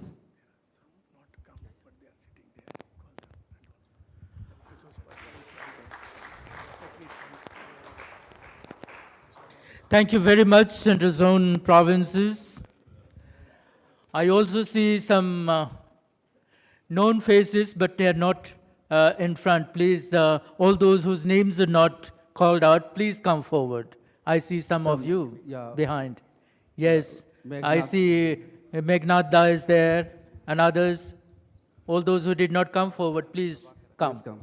Thank you very much, Central Zone provinces. I also see some known faces, but they are not in front. Please, all those whose names are not called out, please come forward. I see some of you behind. Yes, I see Meghnad Da is there and others. All those who did not come forward, please come. Please come.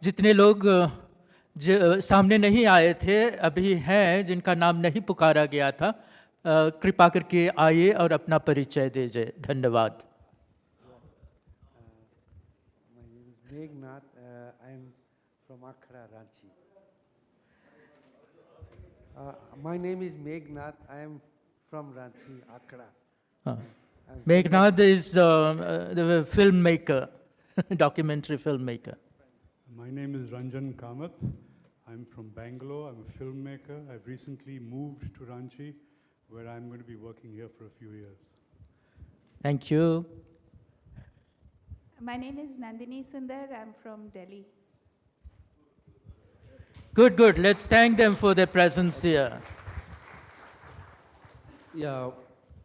जितने लोग सामने नहीं आए थे अभी हैं जिनका नाम नहीं पुकारा गया था कृपा करके आइए और अपना परिचय दीजिए धन्यवाद My name is Meghnad. I am from Akhara, Ranchi. My name is Meghnad. I am from Ranchi, Akhara. Meghnad is the filmmaker, documentary filmmaker. My name is Ranjan Kamath. I'm from Bangalore. I'm a filmmaker. I've recently moved to Ranchi, where I'm going to be working here for a few years. Thank you. My name is Nandini Sundar. I'm from Delhi. Good, good. Let's thank them for their presence here. Yeah,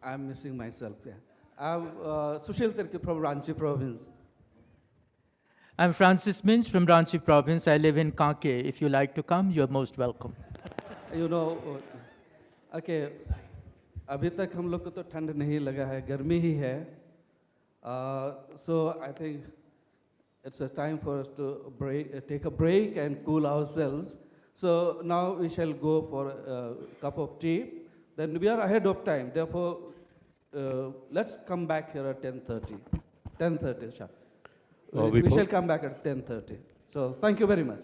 I'm missing myself. Yeah. I'm Sushil Tirki from Ranchi Province. I'm Francis Minch from Ranchi Province. I live in Kanke. If you like to come, you're most welcome. You know, okay, अभी तक हम लोग को तो ठंड नहीं लगा है, गर्मी ही है. So I think it's a time for us to take a break and cool ourselves. So now we shall go for a cup of tea. Then we are ahead of time. Therefore, let's come back here at 10:30. 10:30, sharp. We shall come back at 10:30. So thank you very much.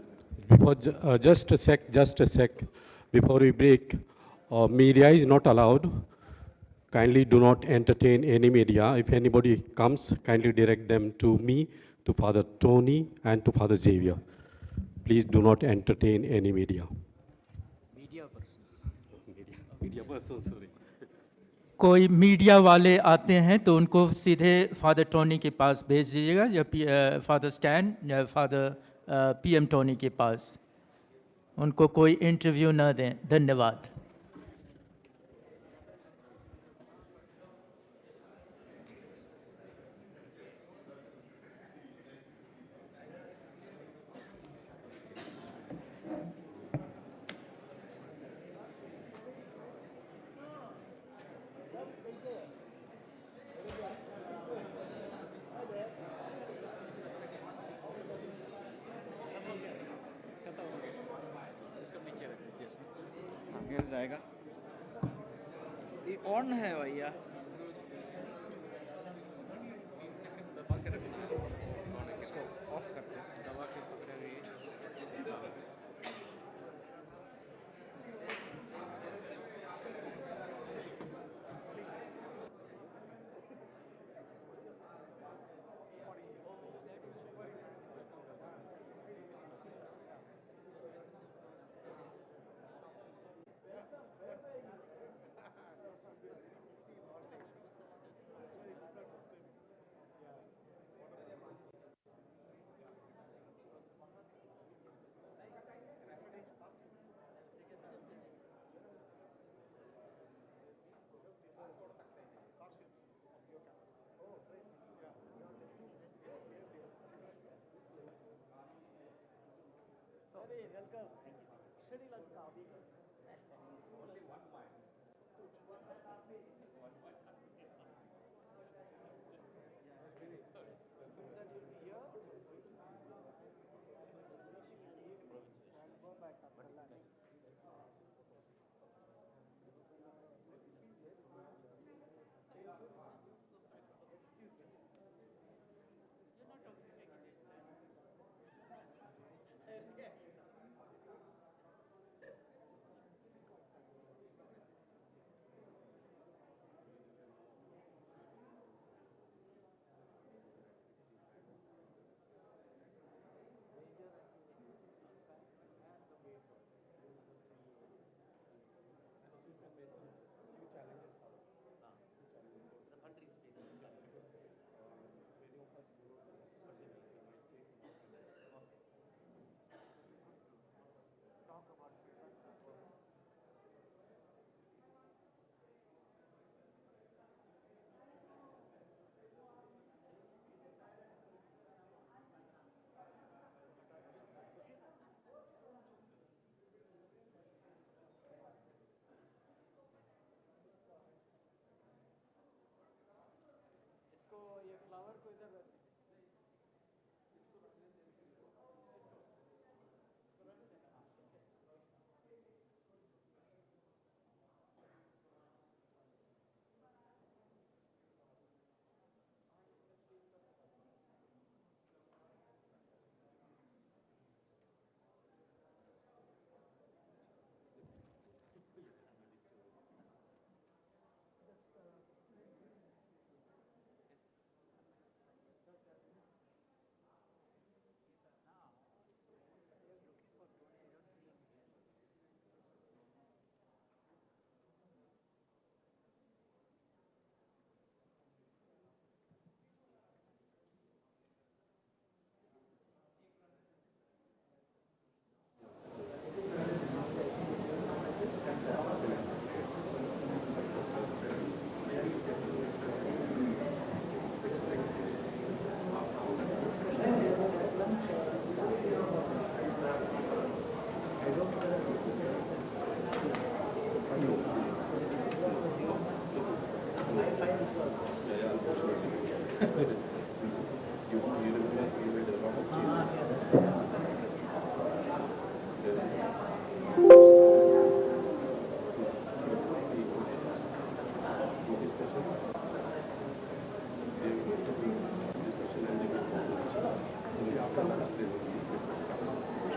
Before, just a sec. Before we break, media is not allowed. Kindly do not entertain any media. If anybody comes, kindly direct them to me, to Father Tony, and to Father Xavier. Please do not entertain any media. Media persons. Media persons, sorry. कोई media वाले आते हैं तो उनको सीधे father Tony के पास भेज दीजिएगा या फादर स्टैन या फादर पीएम टोनी के पास उनको कोई इंटरव्यू न दें धन्यवाद गैस जाएगा ये ऑन है भैया इसको ऑफ करते हैं दबा के पकड़े हुए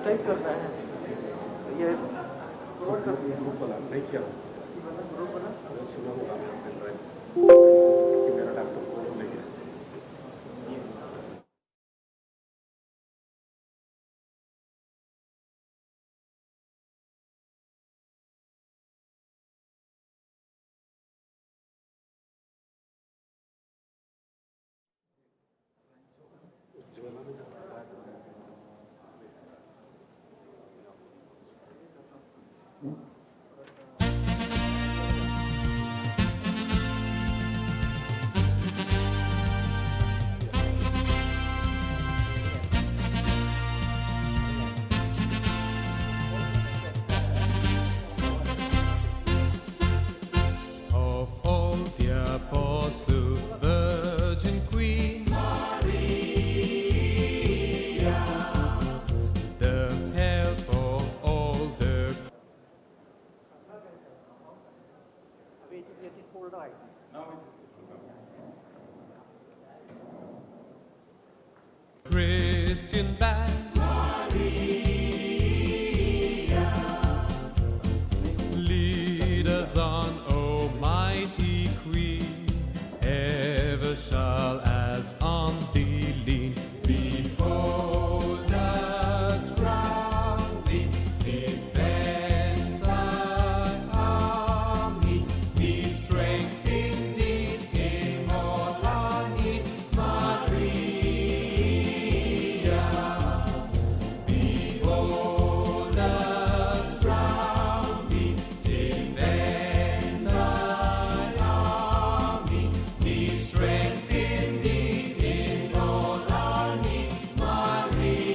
टाइप करना है ये ग्रुप कर दिया ग्रुप वाला नहीं किया ग्रुप वाला सुना होगा मेरा लैपटॉप को लेके Of all the apostles, Virgin Queen Maria, the help of all the Christian band Maria, lead us on, O mighty Queen, ever shall as on thee lean. Behold us round thee, defend thy army, be strength indeed in all our need, Maria. Behold us round thee, defend thy army, be strength indeed in all our need, Maria.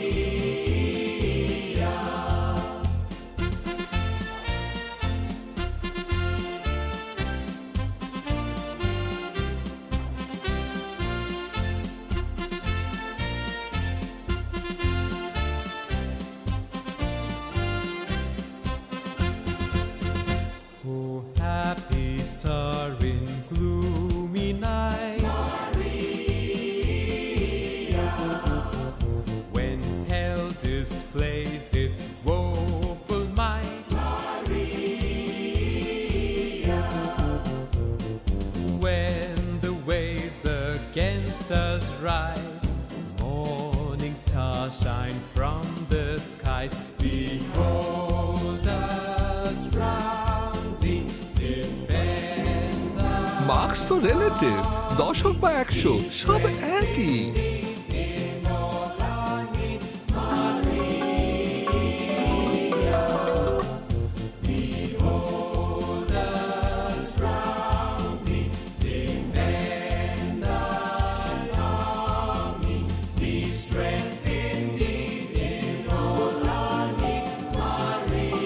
O happy star in gloomy night, Maria, when hell displays its woeful might, Maria, when the waves against us rise, morning stars shine from the skies. Behold us round thee, defend thy marks তো relative, দশক বা 100 সব একই। in all our need, Maria. Behold us round thee, defend thy army, be strength indeed in all our need, Maria.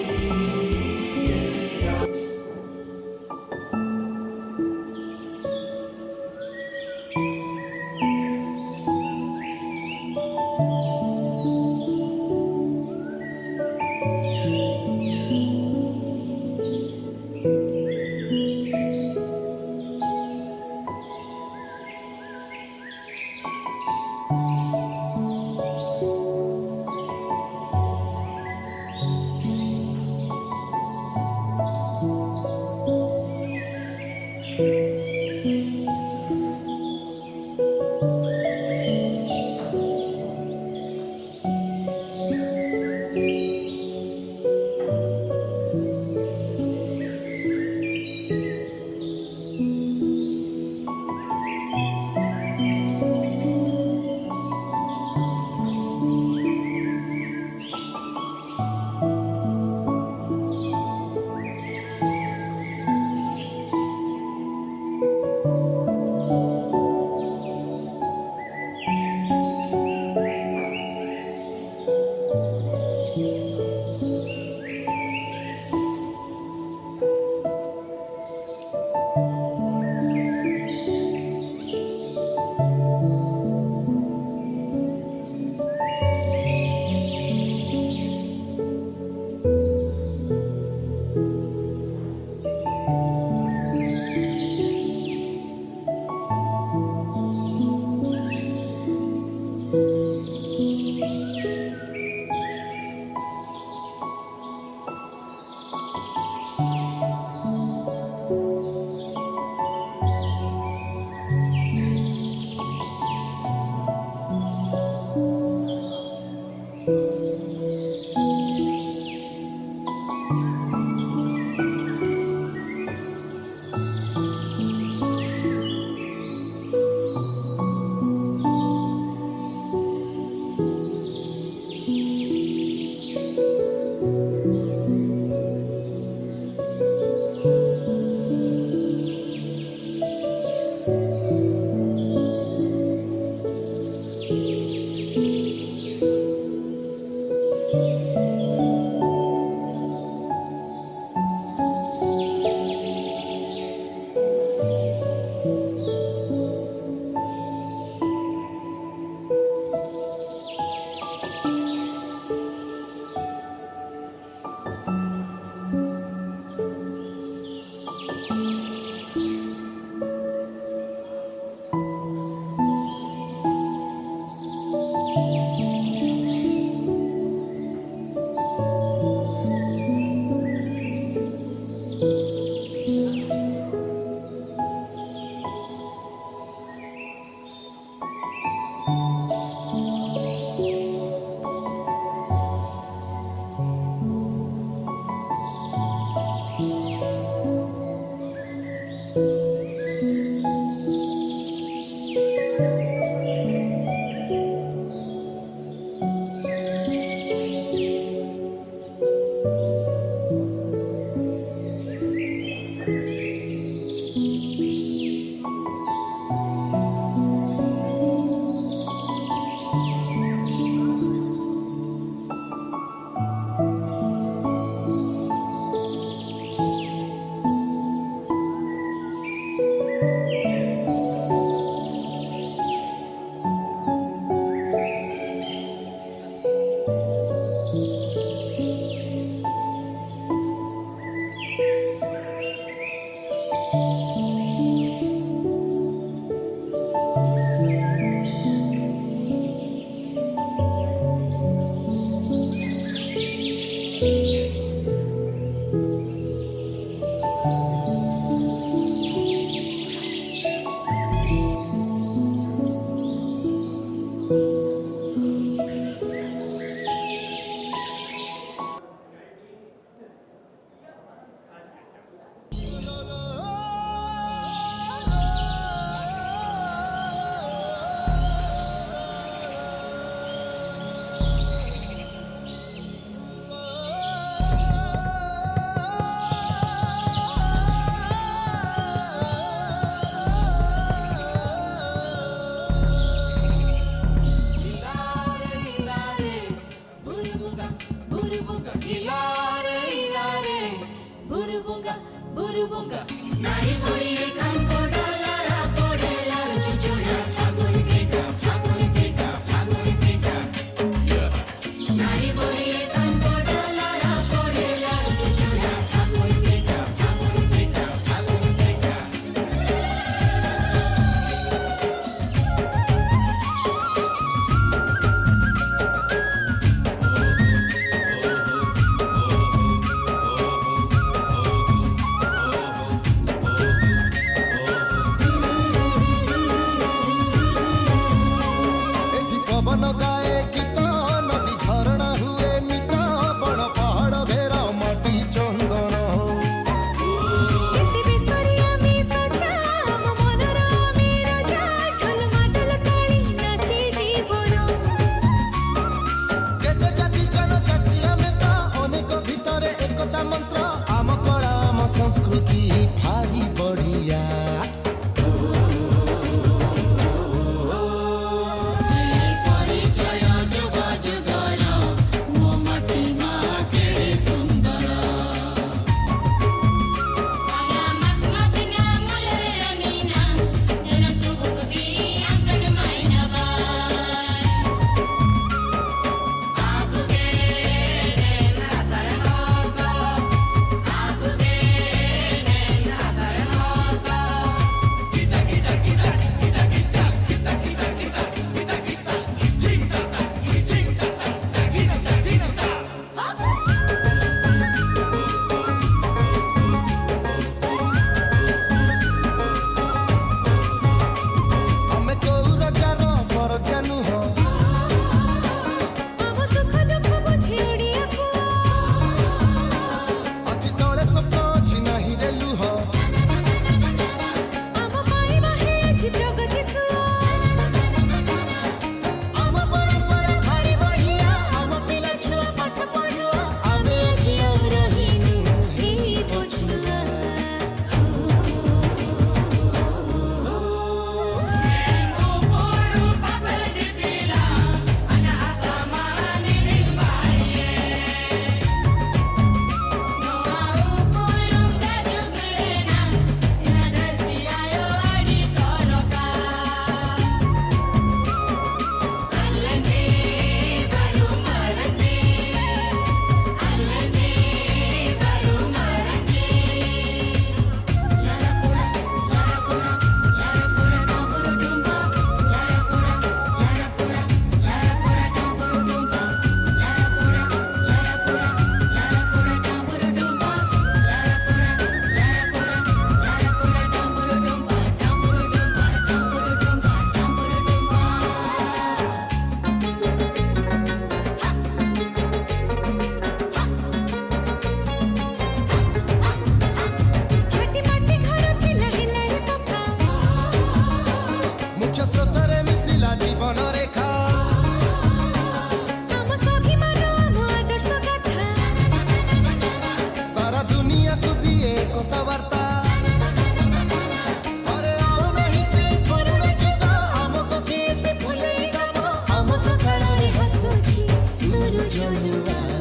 जलवा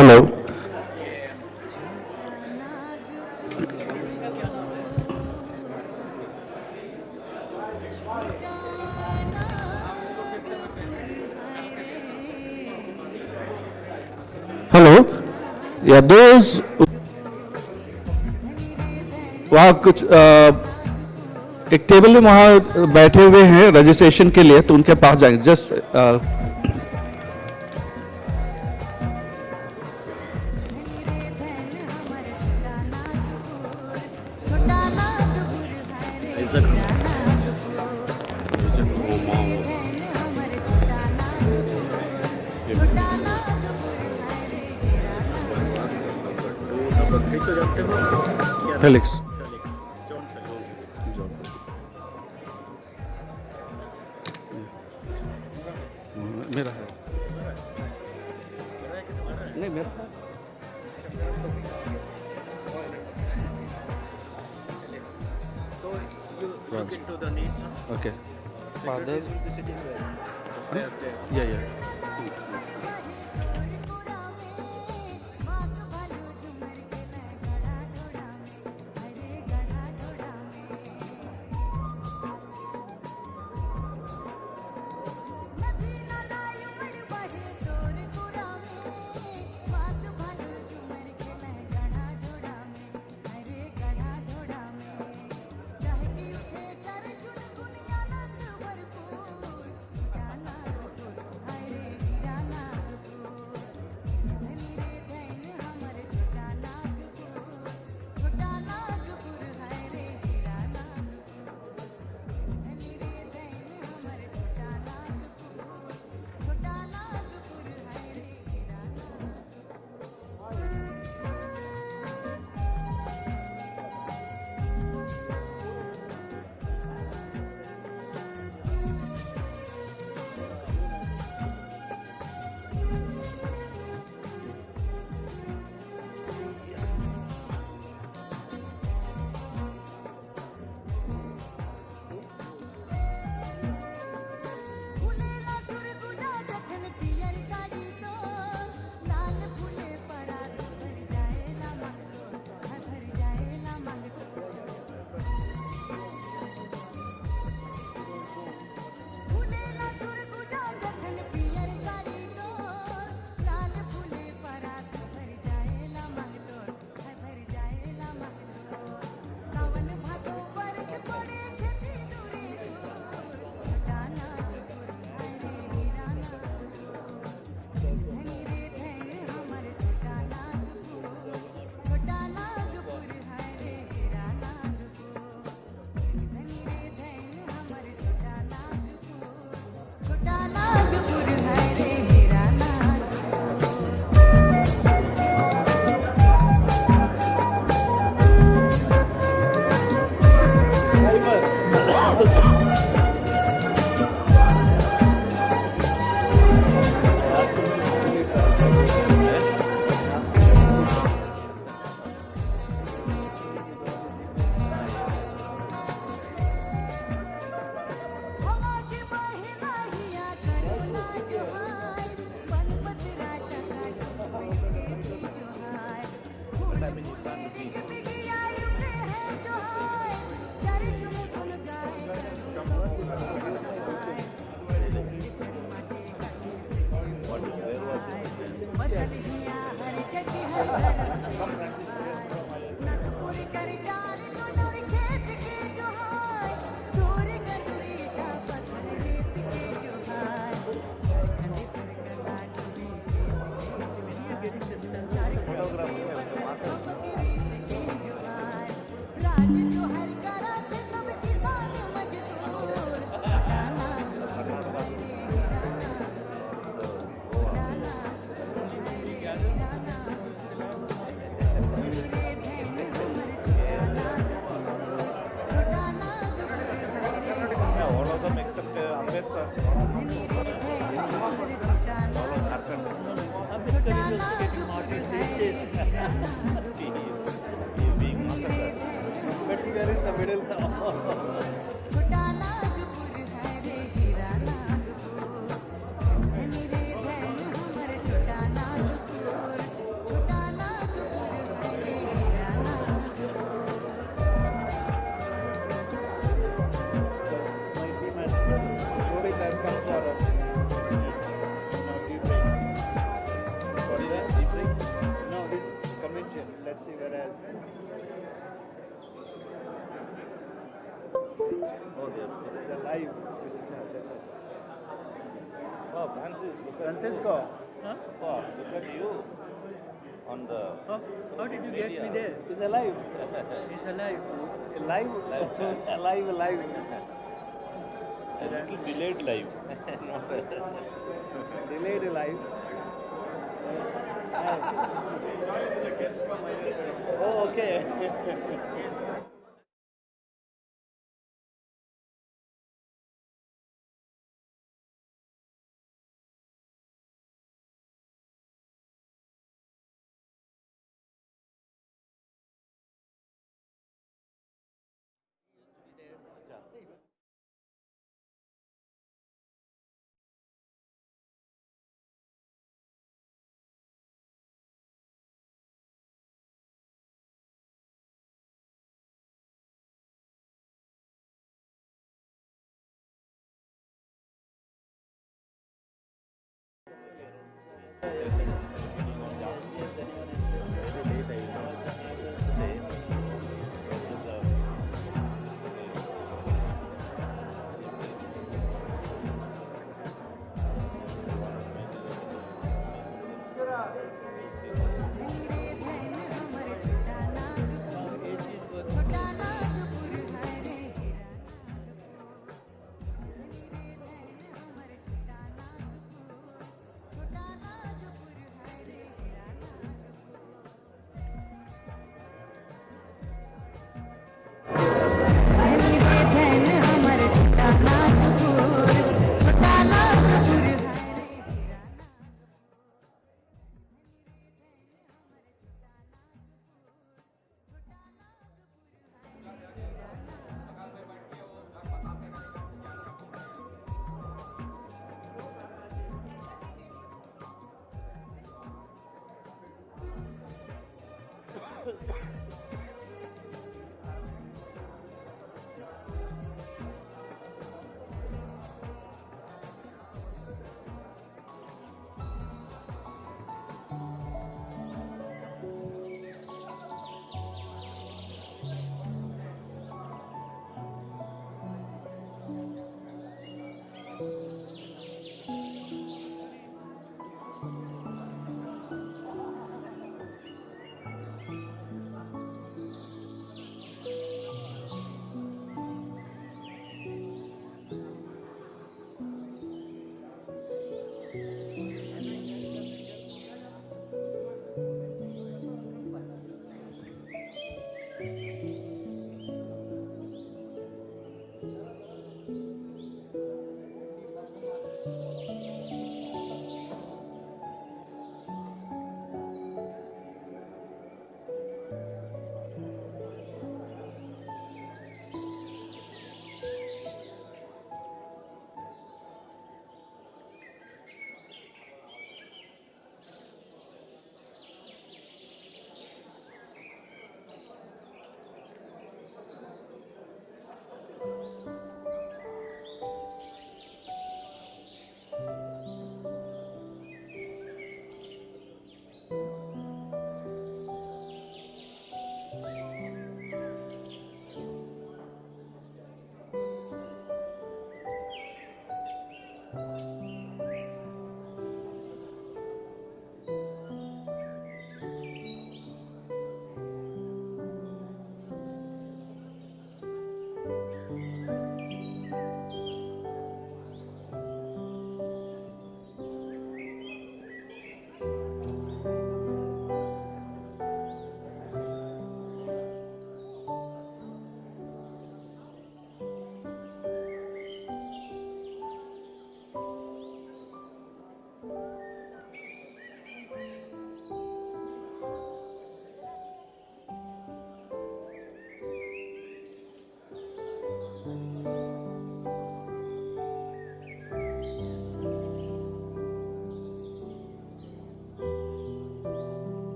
Hello. Hello. Yeah, those वहाँ कुछ एक table में वहाँ बैठे हुए हैं रजिस्ट्रेशन के लिए, तो उनके पास जाएंगे जस्ट Felix. मेरा है नहीं मेरा है So you look into the needs, huh? Okay. Secretaries will be sitting there. There. Yeah, yeah. Live. Oh, Francisco. Huh? Oh, look at you on the. How did you get me there? He's alive. He's alive. Alive? Alive. A little delayed live. Delayed live. Oh, okay.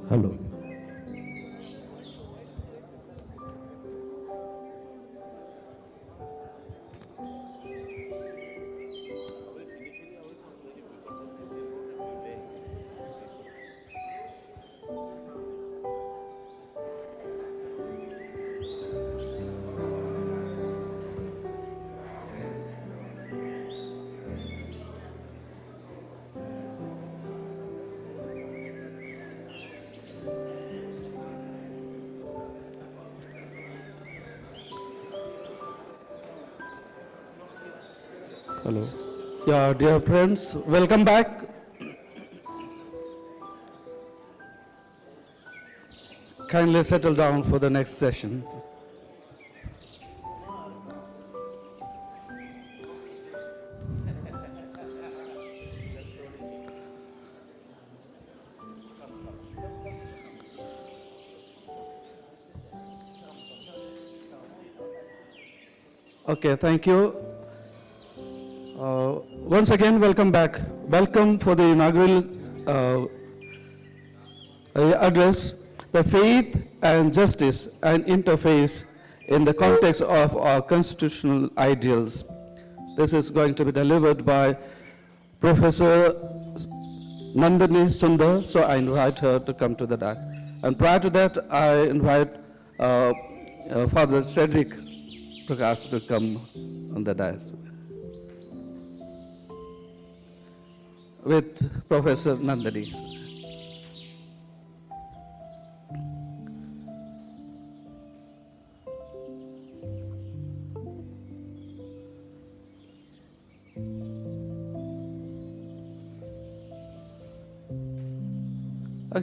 Hello. Hello. Yeah, dear friends, welcome back. Kindly settle down for the next session. Okay, thank you. Once again, welcome back. Welcome for the inaugural address, the faith and justice and interface in the context of our constitutional ideals. This is going to be delivered by Professor Nandini Sundar, so I invite her to come to the dais. And prior to that, I invite Father Cedric Prakash to come on the dais with Professor Nandini.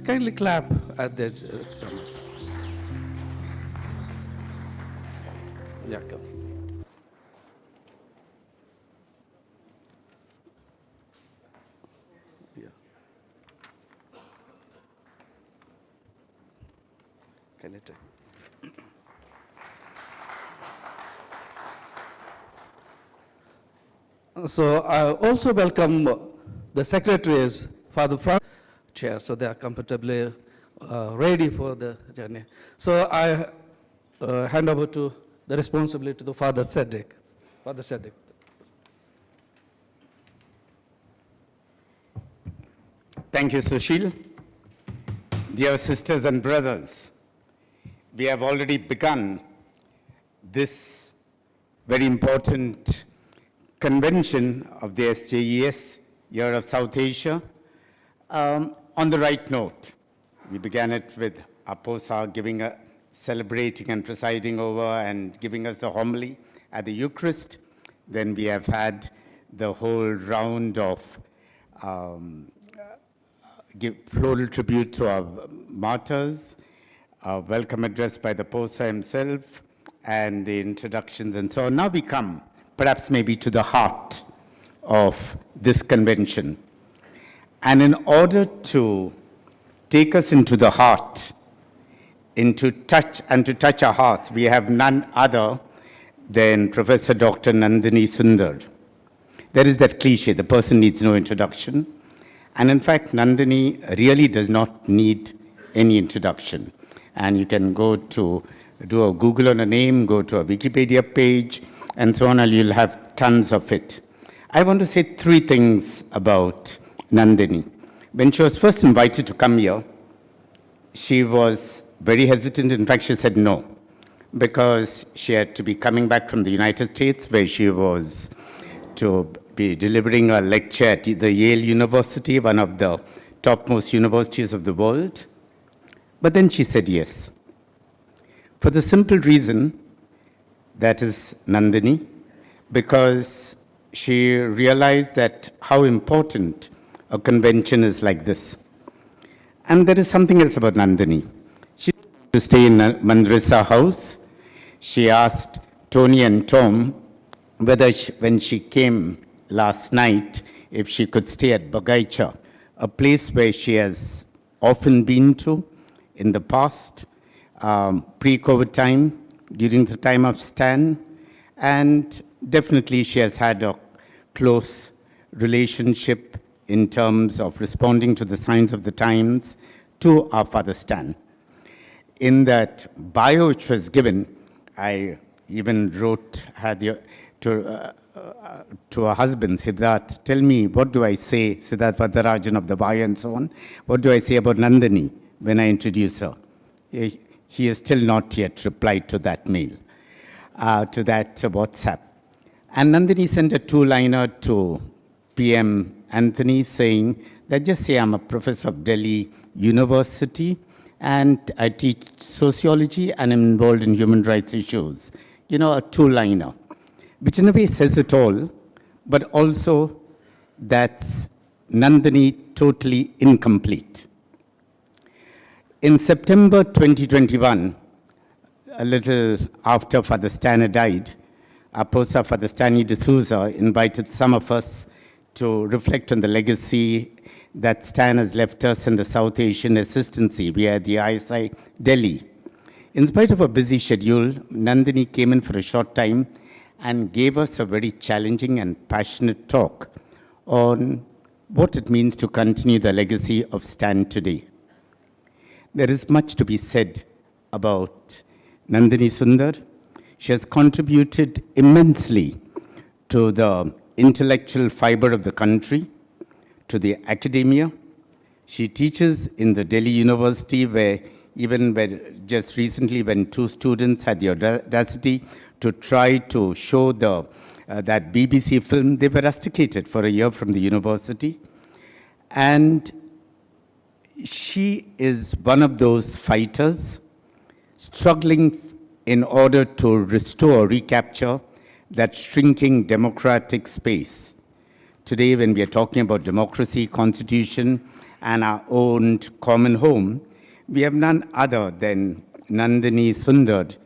Kindly clap at the yeah, come. Yeah. Can it? So I also welcome the secretaries, Father Frank, chair, so they are comfortably ready for the journey. So I hand over to the responsibility to the Father Cedric. Father Cedric. Thank you, Sushil. Dear sisters and brothers, we have already begun this very important convention of the SJES, Year of South Asia, on the right note. We began it with Aposa celebrating and presiding over and giving us a homily at the Eucharist. Then we have had the whole round of give floral tribute to our martyrs, a welcome address by the Posa himself, and the introductions and so on. Now we come, perhaps maybe to the heart of this convention. And in order to take us into the heart, to touch our hearts, we have none other than Professor Dr. Nandini Sundar. There is that cliche, the person needs no introduction. And in fact, Nandini really does not need any introduction. And you can go to do a Google on a name, go to a Wikipedia page, and so on, and you'll have tons of it. I want to say three things about Nandini. When she was first invited to come here, she was very hesitant. In fact, she said no, because she had to be coming back from the United States, where she was to be delivering a lecture at the Yale University, one of the topmost universities of the world. But then she said yes, for the simple reason that is Nandini, because she realized that how important a convention is like this. And there is something else about Nandini. She used to stay in a Manresa house. She asked Tony and Tom whether when she came last night, if she could stay at Bagaicha, a place where she has often been to in the past, pre-COVID time, during the time of Stan, and definitely she has had a close relationship in terms of responding to the signs of the times to our Father Stan. In that bio which was given, I even wrote to her husband, Siddharth, tell me, what do I say, Siddharth Vadarajan of the bio and so on, what do I say about Nandini when I introduce her? He has still not yet replied to that mail, to that WhatsApp. And Nandini sent a two-liner to PM Anthony saying that just say I'm a professor of Delhi University and I teach sociology and I'm involved in human rights issues. You know, a two-liner, which in a way says it all, but also that's Nandini totally incomplete. In September 2021, a little after Father Stanley died, Aposa Father Stanley D'Souza invited some of us to reflect on the legacy that Stan has left us in the South Asian Assistancy via the ISI Delhi. In spite of a busy schedule, Nandini came in for a short time and gave us a very challenging and passionate talk on what it means to continue the legacy of Stan today. There is much to be said about Nandini Sundar. She has contributed immensely to the intellectual fiber of the country, to the academia. She teaches in the Delhi University, where just recently when two students had the audacity to try to show that BBC film, they were rusticated for a year from the university. And she is one of those fighters struggling in order to restore, recapture that shrinking democratic space. Today, when we are talking about democracy, constitution, and our own common home, we have none other than Nandini Sundar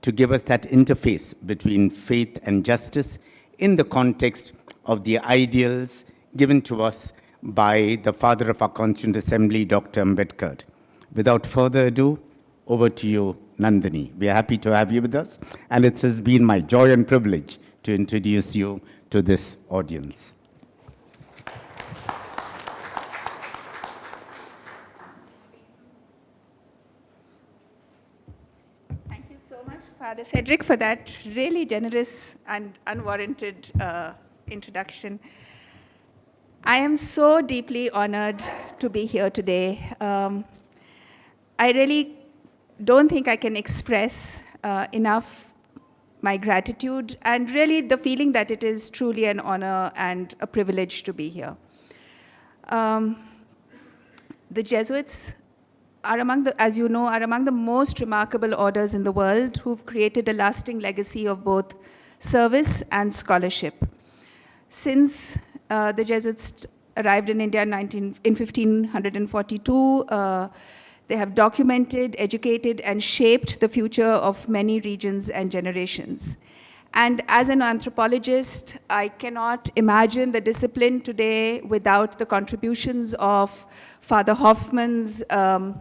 to give us that interface between faith and justice in the context of the ideals given to us by the father of our Constituent Assembly, Dr. Ambedkar. Without further ado, over to you, Nandini. We are happy to have you with us, and it has been my joy and privilege to introduce you to this audience. Thank you so much, Father Cedric, for that really generous and unwarranted introduction. I am so deeply honored to be here today. I really don't think I can express enough my gratitude and really the feeling that it is truly an honor and a privilege to be here. The Jesuits are among the, as you know, are among the most remarkable orders in the world who've created a lasting legacy of both service and scholarship. Since the Jesuits arrived in India in 1542, they have documented, educated, and shaped the future of many regions and generations. And as an anthropologist, I cannot imagine the discipline today without the contributions of Father Hoffman's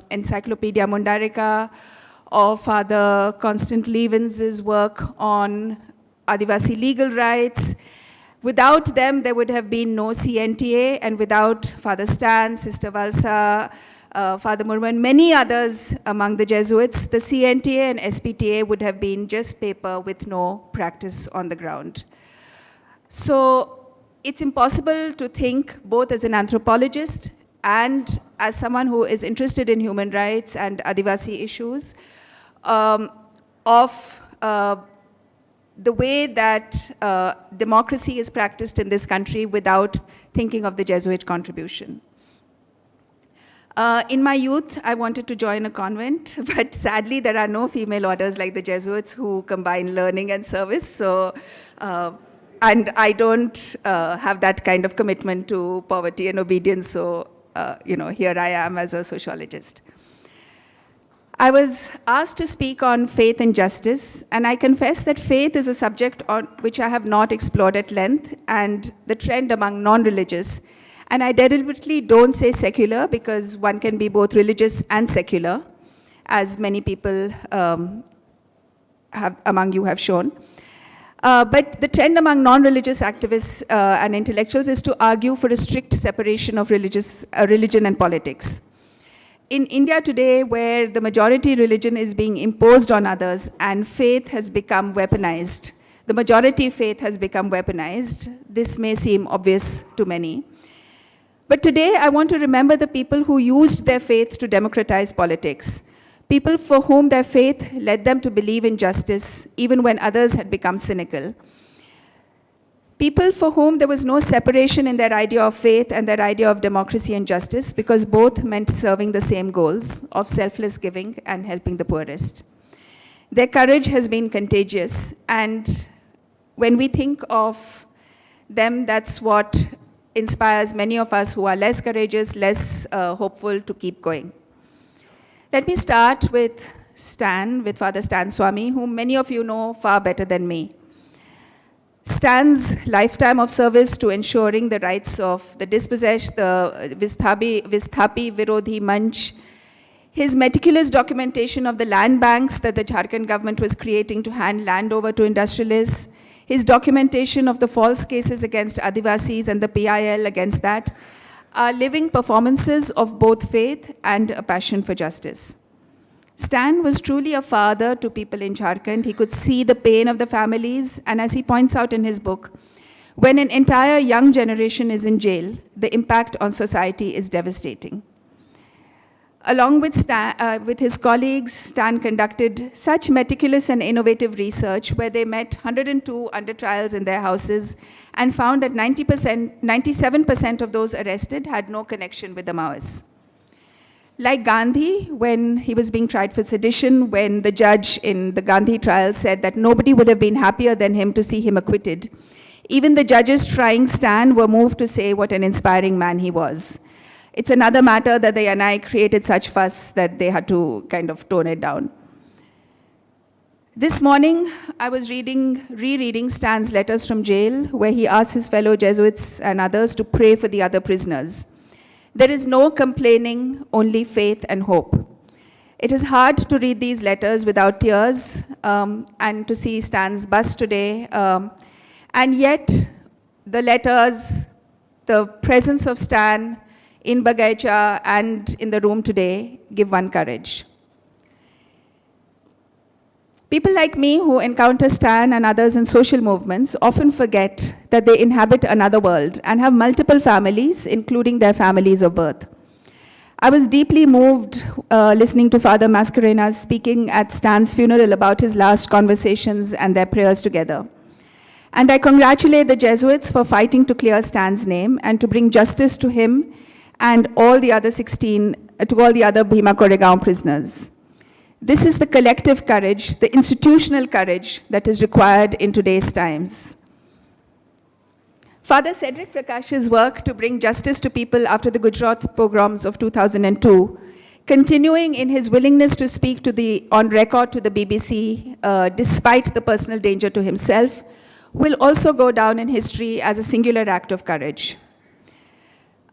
Encyclopedia Mundarica, or Father Constant Levens's work on Adivasi legal rights. Without them, there would have been no CNTA, and without Father Stan, Sister Valsa, Father Murman, many others among the Jesuits, the CNTA and SPTA would have been just paper with no practice on the ground. So it's impossible to think, both as an anthropologist and as someone who is interested in human rights and Adivasi issues, of the way that democracy is practiced in this country without thinking of the Jesuit contribution. In my youth, I wanted to join a convent, but sadly there are no female orders like the Jesuits who combine learning and service. So, and I don't have that kind of commitment to poverty and obedience. So, here I am as a sociologist. I was asked to speak on faith and justice, and I confess that faith is a subject on which I have not explored at length, and the trend among non-religious. And I deliberately don't say secular because one can be both religious and secular, as many people among you have shown. But the trend among non-religious activists and intellectuals is to argue for a strict separation of religion and politics. In India today, where the majority religion is being imposed on others and faith has become weaponized, the majority faith has become weaponized, this may seem obvious to many. But today, I want to remember the people who used their faith to democratize politics, people for whom their faith led them to believe in justice, even when others had become cynical. People for whom there was no separation in their idea of faith and their idea of democracy and justice, because both meant serving the same goals of selfless giving and helping the poorest. Their courage has been contagious, and when we think of them, that's what inspires many of us who are less courageous, less hopeful to keep going. Let me start with Father Stan Swami, whom many of you know far better than me. Stan's lifetime of service to ensuring the rights of the dispossessed, the Visthapi Virodhi Manch, his meticulous documentation of the land banks that the Jharkhand government was creating to hand land over to industrialists, his documentation of the false cases against Adivasis and the PIL against that, are living performances of both faith and a passion for justice. Stan was truly a father to people in Jharkhand. He could see the pain of the families, and as he points out in his book, when an entire young generation is in jail, the impact on society is devastating. Along with with his colleagues, Stan conducted such meticulous and innovative research where they met 102 under trials in their houses and found that 97% of those arrested had no connection with the Maoists. Like Gandhi, when he was being tried for sedition, when the judge in the Gandhi trial said that nobody would have been happier than him to see him acquitted, even the judges trying Stan were moved to say what an inspiring man he was. It's another matter that the Yanai created such fuss that they had to kind of tone it down. This morning, I was rereading Stan's letters from jail, where he asked his fellow Jesuits and others to pray for the other prisoners. There is no complaining, only faith and hope. It is hard to read these letters without tears and to see Stan's bust today. And yet, the letters, the presence of Stan in Bagaicha and in the room today give one courage. People like me who encounter Stan and others in social movements often forget that they inhabit another world and have multiple families, including their families of birth. I was deeply moved listening to Father Mascarenas speaking at Stan's funeral about his last conversations and their prayers together. And I congratulate the Jesuits for fighting to clear Stan's name and to bring justice to him and all the other Bhima Koregaon prisoners. This is the collective courage, the institutional courage that is required in today's times. Father Cedric Prakash's work to bring justice to people after the Gujarat pogroms of 2002, continuing in his willingness to speak on record to the BBC, despite the personal danger to himself, will also go down in history as a singular act of courage.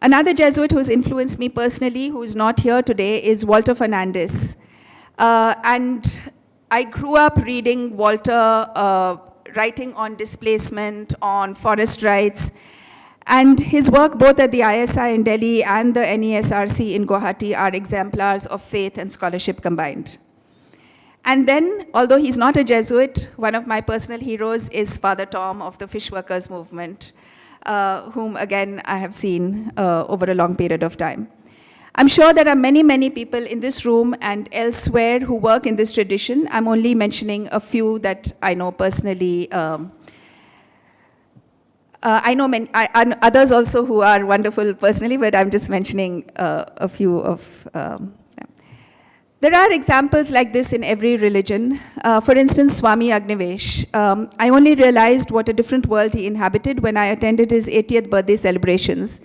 Another Jesuit who has influenced me personally, who is not here today, is Walter Fernandez. And I grew up reading Walter writing on displacement, on forest rights, and his work both at the ISI in Delhi and the NESRC in Guwahati are exemplars of faith and scholarship combined. And then, although he's not a Jesuit, one of my personal heroes is Father Tom of the Fish Workers Movement, whom again I have seen over a long period of time. I'm sure there are many, many people in this room and elsewhere who work in this tradition. I'm only mentioning a few that I know personally. I know others also who are wonderful personally, but I'm just mentioning a few of them. There are examples like this in every religion. For instance, Swami Agnivesh. I only realized what a different world he inhabited when I attended his 80th birthday celebrations,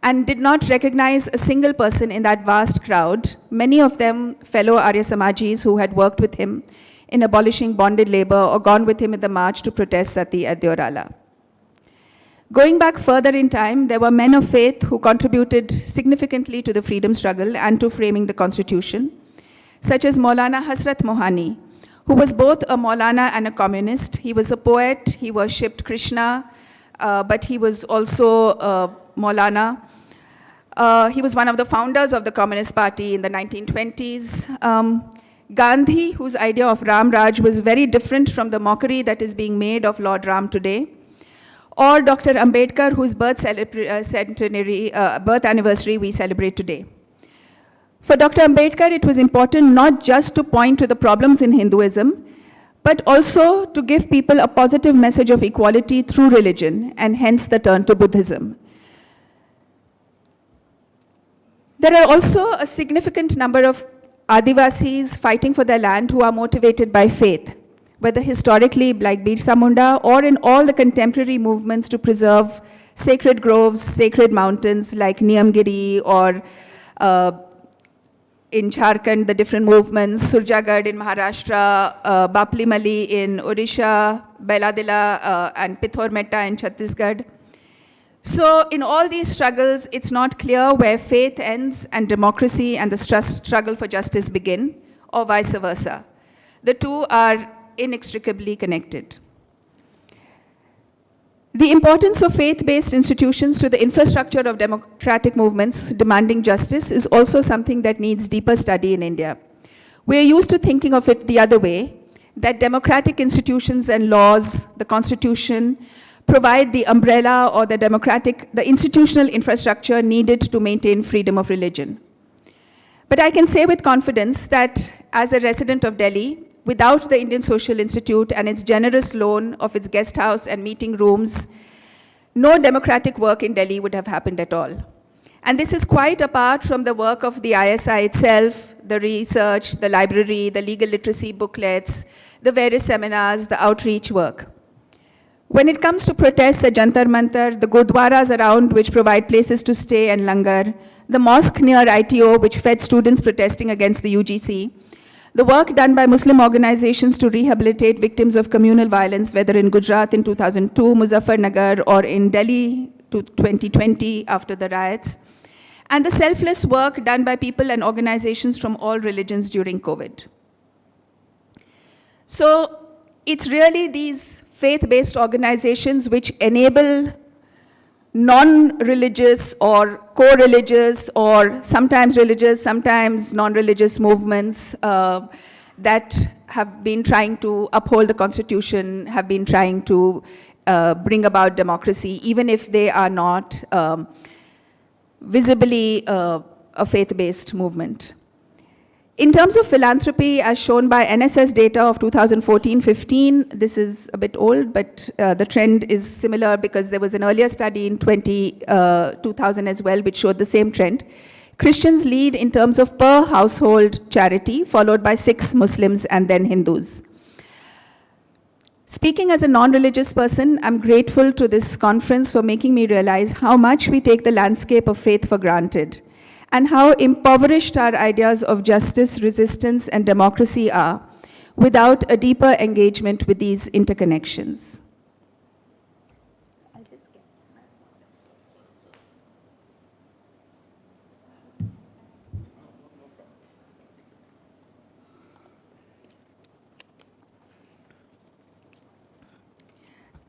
and did not recognize a single person in that vast crowd, many of them fellow Arya Samajis who had worked with him in abolishing bonded labor or gone with him in the march to protest Sati at Deorala. Going back further in time, there were men of faith who contributed significantly to the freedom struggle and to framing the constitution, such as Maulana Hasrat Mohani, who was both a Maulana and a communist. He was a poet, he worshipped Krishna, but he was also a Maulana. He was one of the founders of the Communist Party in the 1920s. Gandhi, whose idea of Ram Raj was very different from the mockery that is being made of Lord Ram today. Or Dr. Ambedkar, whose birth anniversary we celebrate today. For Dr. Ambedkar, it was important not just to point to the problems in Hinduism, but also to give people a positive message of equality through religion, and hence the turn to Buddhism. There are also a significant number of Adivasis fighting for their land who are motivated by faith, whether historically like Birsa Munda or in all the contemporary movements to preserve sacred groves, sacred mountains like Niyamgiri, or in Jharkhand, the different movements, Surjagad in Maharashtra, Bapli Mali in Odisha, Bailadila and Pithor Metta in Chhattisgarh. So in all these struggles, it's not clear where faith ends and democracy and the struggle for justice begin, or vice versa. The two are inextricably connected. The importance of faith-based institutions to the infrastructure of democratic movements demanding justice is also something that needs deeper study in India. We are used to thinking of it the other way, that democratic institutions and laws, the constitution, provide the umbrella or the institutional infrastructure needed to maintain freedom of religion. But I can say with confidence that as a resident of Delhi, without the Indian Social Institute and its generous loan of its guest house and meeting rooms, no democratic work in Delhi would have happened at all. And this is quite apart from the work of the ISI itself, the research, the library, the legal literacy booklets, the various seminars, the outreach work. When it comes to protests at Jantar Mantar, the gurdwaras around which provide places to stay and langar, the mosque near ITO which fed students protesting against the UGC, the work done by Muslim organizations to rehabilitate victims of communal violence, whether in Gujarat in 2002, Muzaffarnagar, or in Delhi to 2020 after the riots, and the selfless work done by people and organizations from all religions during COVID. So it's really these faith-based organizations which enable non-religious or co-religious or sometimes religious, sometimes non-religious movements that have been trying to uphold the constitution, have been trying to bring about democracy, even if they are not visibly a faith-based movement. In terms of philanthropy, as shown by NSS data of 2014-15, this is a bit old, but the trend is similar because there was an earlier study in 2000 as well, which showed the same trend. Christians lead in terms of per household charity, followed by 6 Muslims and then Hindus. Speaking as a non-religious person, I'm grateful to this conference for making me realize how much we take the landscape of faith for granted, and how impoverished our ideas of justice, resistance, and democracy are without a deeper engagement with these interconnections.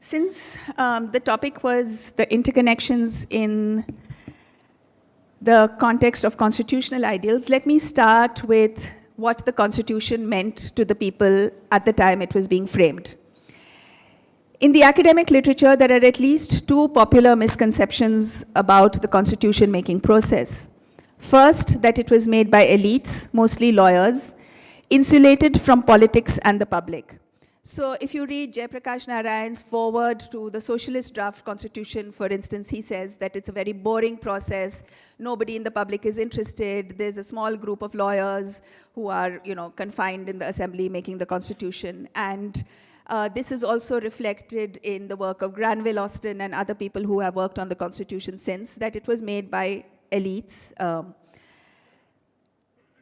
Since the topic was the interconnections in the context of constitutional ideals, let me start with what the Constitution meant to the people at the time it was being framed. In the academic literature, there are at least 2 popular misconceptions about the Constitution-making process. First, that it was made by elites, mostly lawyers, insulated from politics and the public. So if you read Jayaprakash Narayan's foreword to the socialist draft constitution, for instance, he says that it's a very boring process, nobody in the public is interested, there's a small group of lawyers who are, confined in the assembly making the constitution. And this is also reflected in the work of Granville Austin and other people who have worked on the constitution since, that it was made by elites.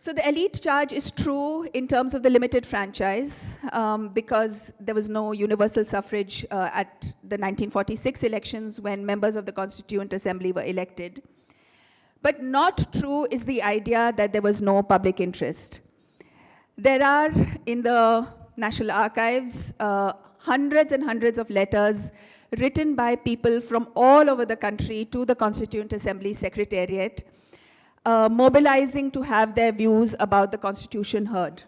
So the elite charge is true in terms of the limited franchise because there was no universal suffrage at the 1946 elections when members of the Constituent Assembly were elected. But not true is the idea that there was no public interest. There are, in the National Archives, hundreds and hundreds of letters written by people from all over the country to the Constituent Assembly Secretariat, mobilizing to have their views about the constitution heard.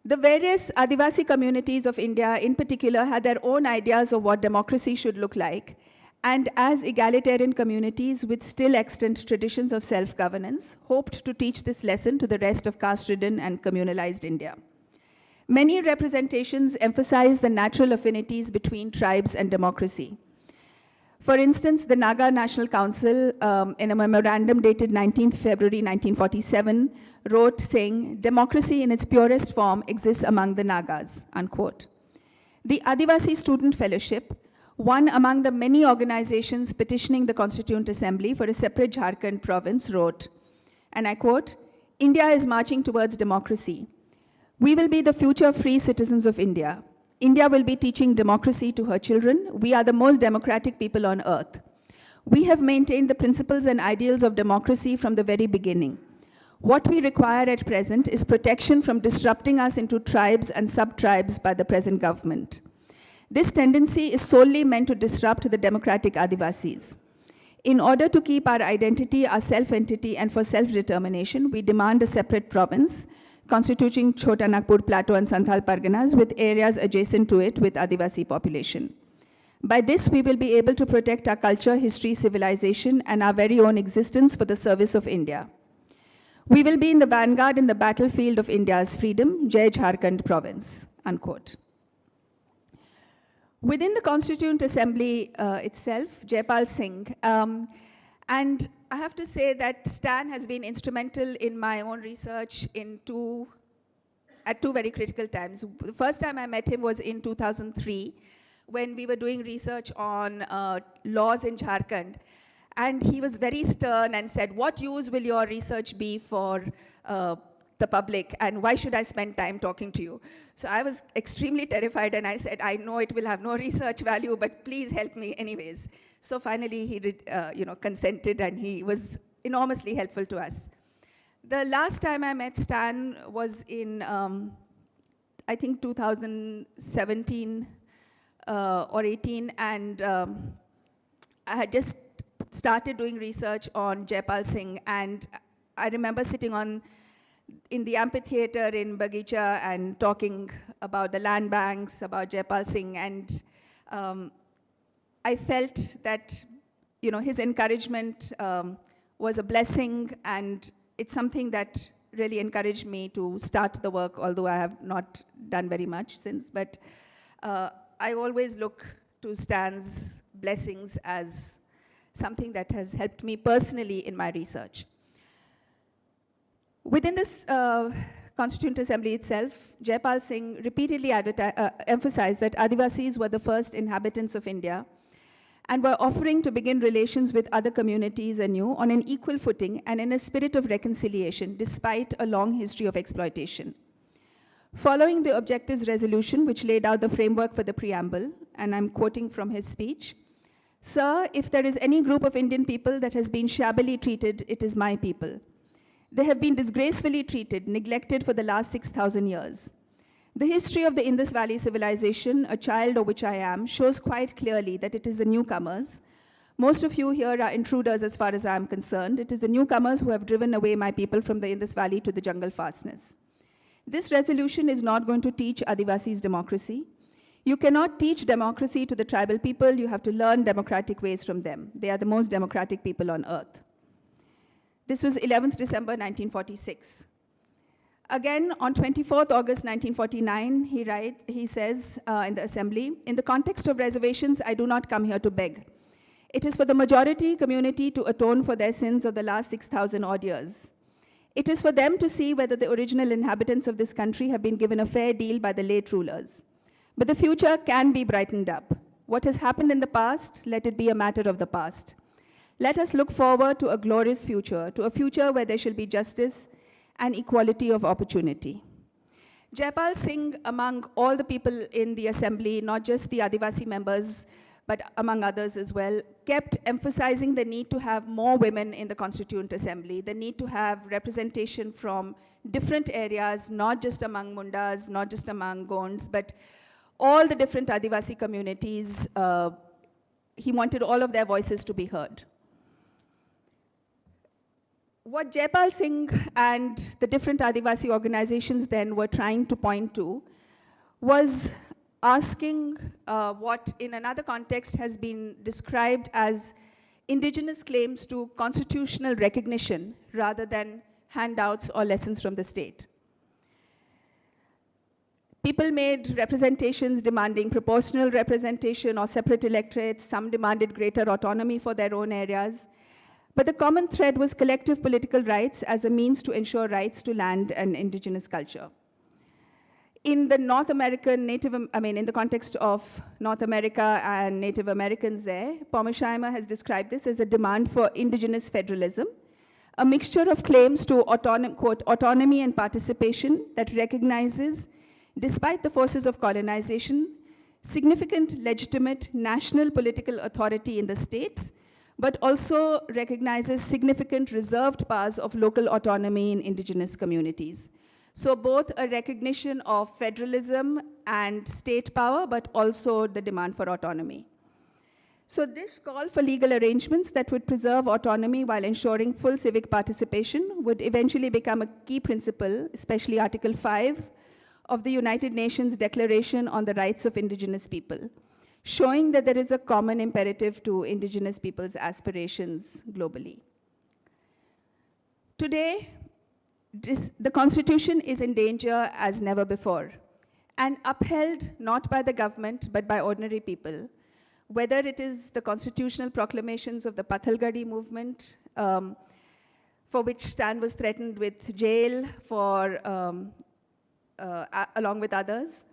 The various Adivasi communities of India in particular had their own ideas of what democracy should look like, and as egalitarian communities with still extant traditions of self-governance, hoped to teach this lesson to the rest of caste-ridden and communalized India. Many representations emphasize the natural affinities between tribes and democracy. For instance, the Naga National Council, in a memorandum dated 19th February 1947, wrote saying, democracy in its purest form exists among the Nagas, unquote. The Adivasi Student Fellowship, one among the many organizations petitioning the Constituent Assembly for a separate Jharkhand province, wrote, and I quote, India is marching towards democracy. We will be the future free citizens of India. India will be teaching democracy to her children. We are the most democratic people on earth. We have maintained the principles and ideals of democracy from the very beginning. What we require at present is protection from disrupting us into tribes and sub-tribes by the present government. This tendency is solely meant to disrupt the democratic Adivasis. In order to keep our identity, our self-entity, and for self-determination, we demand a separate province, constituting Chota Nagpur Plateau and Santhal Parganas with areas adjacent to it with Adivasi population. By this, we will be able to protect our culture, history, civilization, and our very own existence for the service of India. We will be in the vanguard in the battlefield of India's freedom, Jai Jharkhand province, unquote. Within the Constituent Assembly itself, Jaipal Singh, and I have to say that Stan has been instrumental in my own research at two very critical times. The first time I met him was in 2003, when we were doing research on laws in Jharkhand. And he was very stern and said, what use will your research be for the public, and why should I spend time talking to you? So I was extremely terrified, and I said, I know it will have no research value, but please help me anyways. So finally, he consented, and he was enormously helpful to us. The last time I met Stan was in, I think, 2017 or 18, and I had just started doing research on Jaipal Singh, and I remember sitting in the amphitheater in Bagicha and talking about the land banks, about Jaipal Singh, and I felt that his encouragement was a blessing, and it's something that really encouraged me to start the work, although I have not done very much since. But I always look to Stan's blessings as something that has helped me personally in my research. Within this Constituent Assembly itself, Jaipal Singh repeatedly emphasized that Adivasis were the first inhabitants of India and were offering to begin relations with other communities anew on an equal footing and in a spirit of reconciliation, despite a long history of exploitation. Following the Objectives Resolution, which laid out the framework for the preamble, and I'm quoting from his speech, "Sir, if there is any group of Indian people that has been shabbily treated, it is my people. They have been disgracefully treated, neglected for the last 6,000 years. The history of the Indus Valley civilization, a child of which I am, shows quite clearly that it is the newcomers. Most of you here are intruders as far as I am concerned. It is the newcomers who have driven away my people from the Indus Valley to the jungle fastness. This resolution is not going to teach Adivasis democracy. You cannot teach democracy to the tribal people. You have to learn democratic ways from them. They are the most democratic people on earth." This was 11th December 1946. Again, on 24th August 1949, he says in the assembly, "In the context of reservations, I do not come here to beg. It is for the majority community to atone for their sins of the last 6,000 odd years. It is for them to see whether the original inhabitants of this country have been given a fair deal by the late rulers. But the future can be brightened up. What has happened in the past, let it be a matter of the past. Let us look forward to a glorious future, to a future where there shall be justice and equality of opportunity." Jaipal Singh, among all the people in the assembly, not just the Adivasi members, but among others as well, kept emphasizing the need to have more women in the Constituent Assembly, the need to have representation from different areas, not just among Mundas, not just among Gonds, but all the different Adivasi communities. He wanted all of their voices to be heard. What Jaipal Singh and the different Adivasi organizations then were trying to point to was asking what in another context has been described as indigenous claims to constitutional recognition rather than handouts or lessons from the state. People made representations demanding proportional representation or separate electorates. Some demanded greater autonomy for their own areas. But the common thread was collective political rights as a means to ensure rights to land and indigenous culture. In the North American in the context of North America and Native Americans there, Pomashaimer has described this as a demand for indigenous federalism, a mixture of claims to quote, autonomy and participation that recognizes, despite the forces of colonization, significant legitimate national political authority in the states, but also recognizes significant reserved powers of local autonomy in indigenous communities. So both a recognition of federalism and state power, but also the demand for autonomy. So this call for legal arrangements that would preserve autonomy while ensuring full civic participation would eventually become a key principle, especially Article 5 of the United Nations Declaration on the Rights of Indigenous People, showing that there is a common imperative to indigenous people's aspirations globally. Today, the Constitution is in danger as never before, and upheld not by the government, but by ordinary people, whether it is the constitutional proclamations of the Pathalgadi movement, for which Stan was threatened with jail along with others,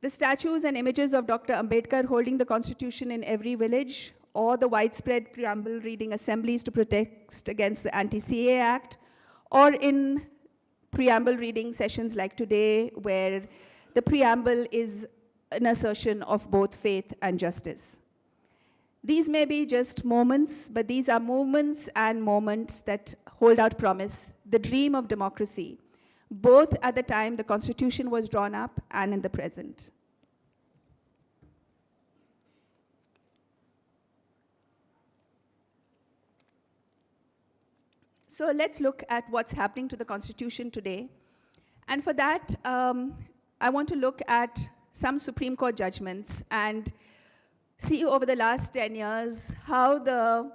the statues and images of Dr. Ambedkar holding the Constitution in every village, or the widespread preamble reading assemblies to protest against the Anti-CA Act, or in preamble reading sessions like today, where the preamble is an assertion of both faith and justice. These may be just moments, but these are movements and moments that hold out promise, the dream of democracy, both at the time the Constitution was drawn up and in the present. So let's look at what's happening to the Constitution today. And for that, I want to look at some Supreme Court judgments and see over the last 10 years how the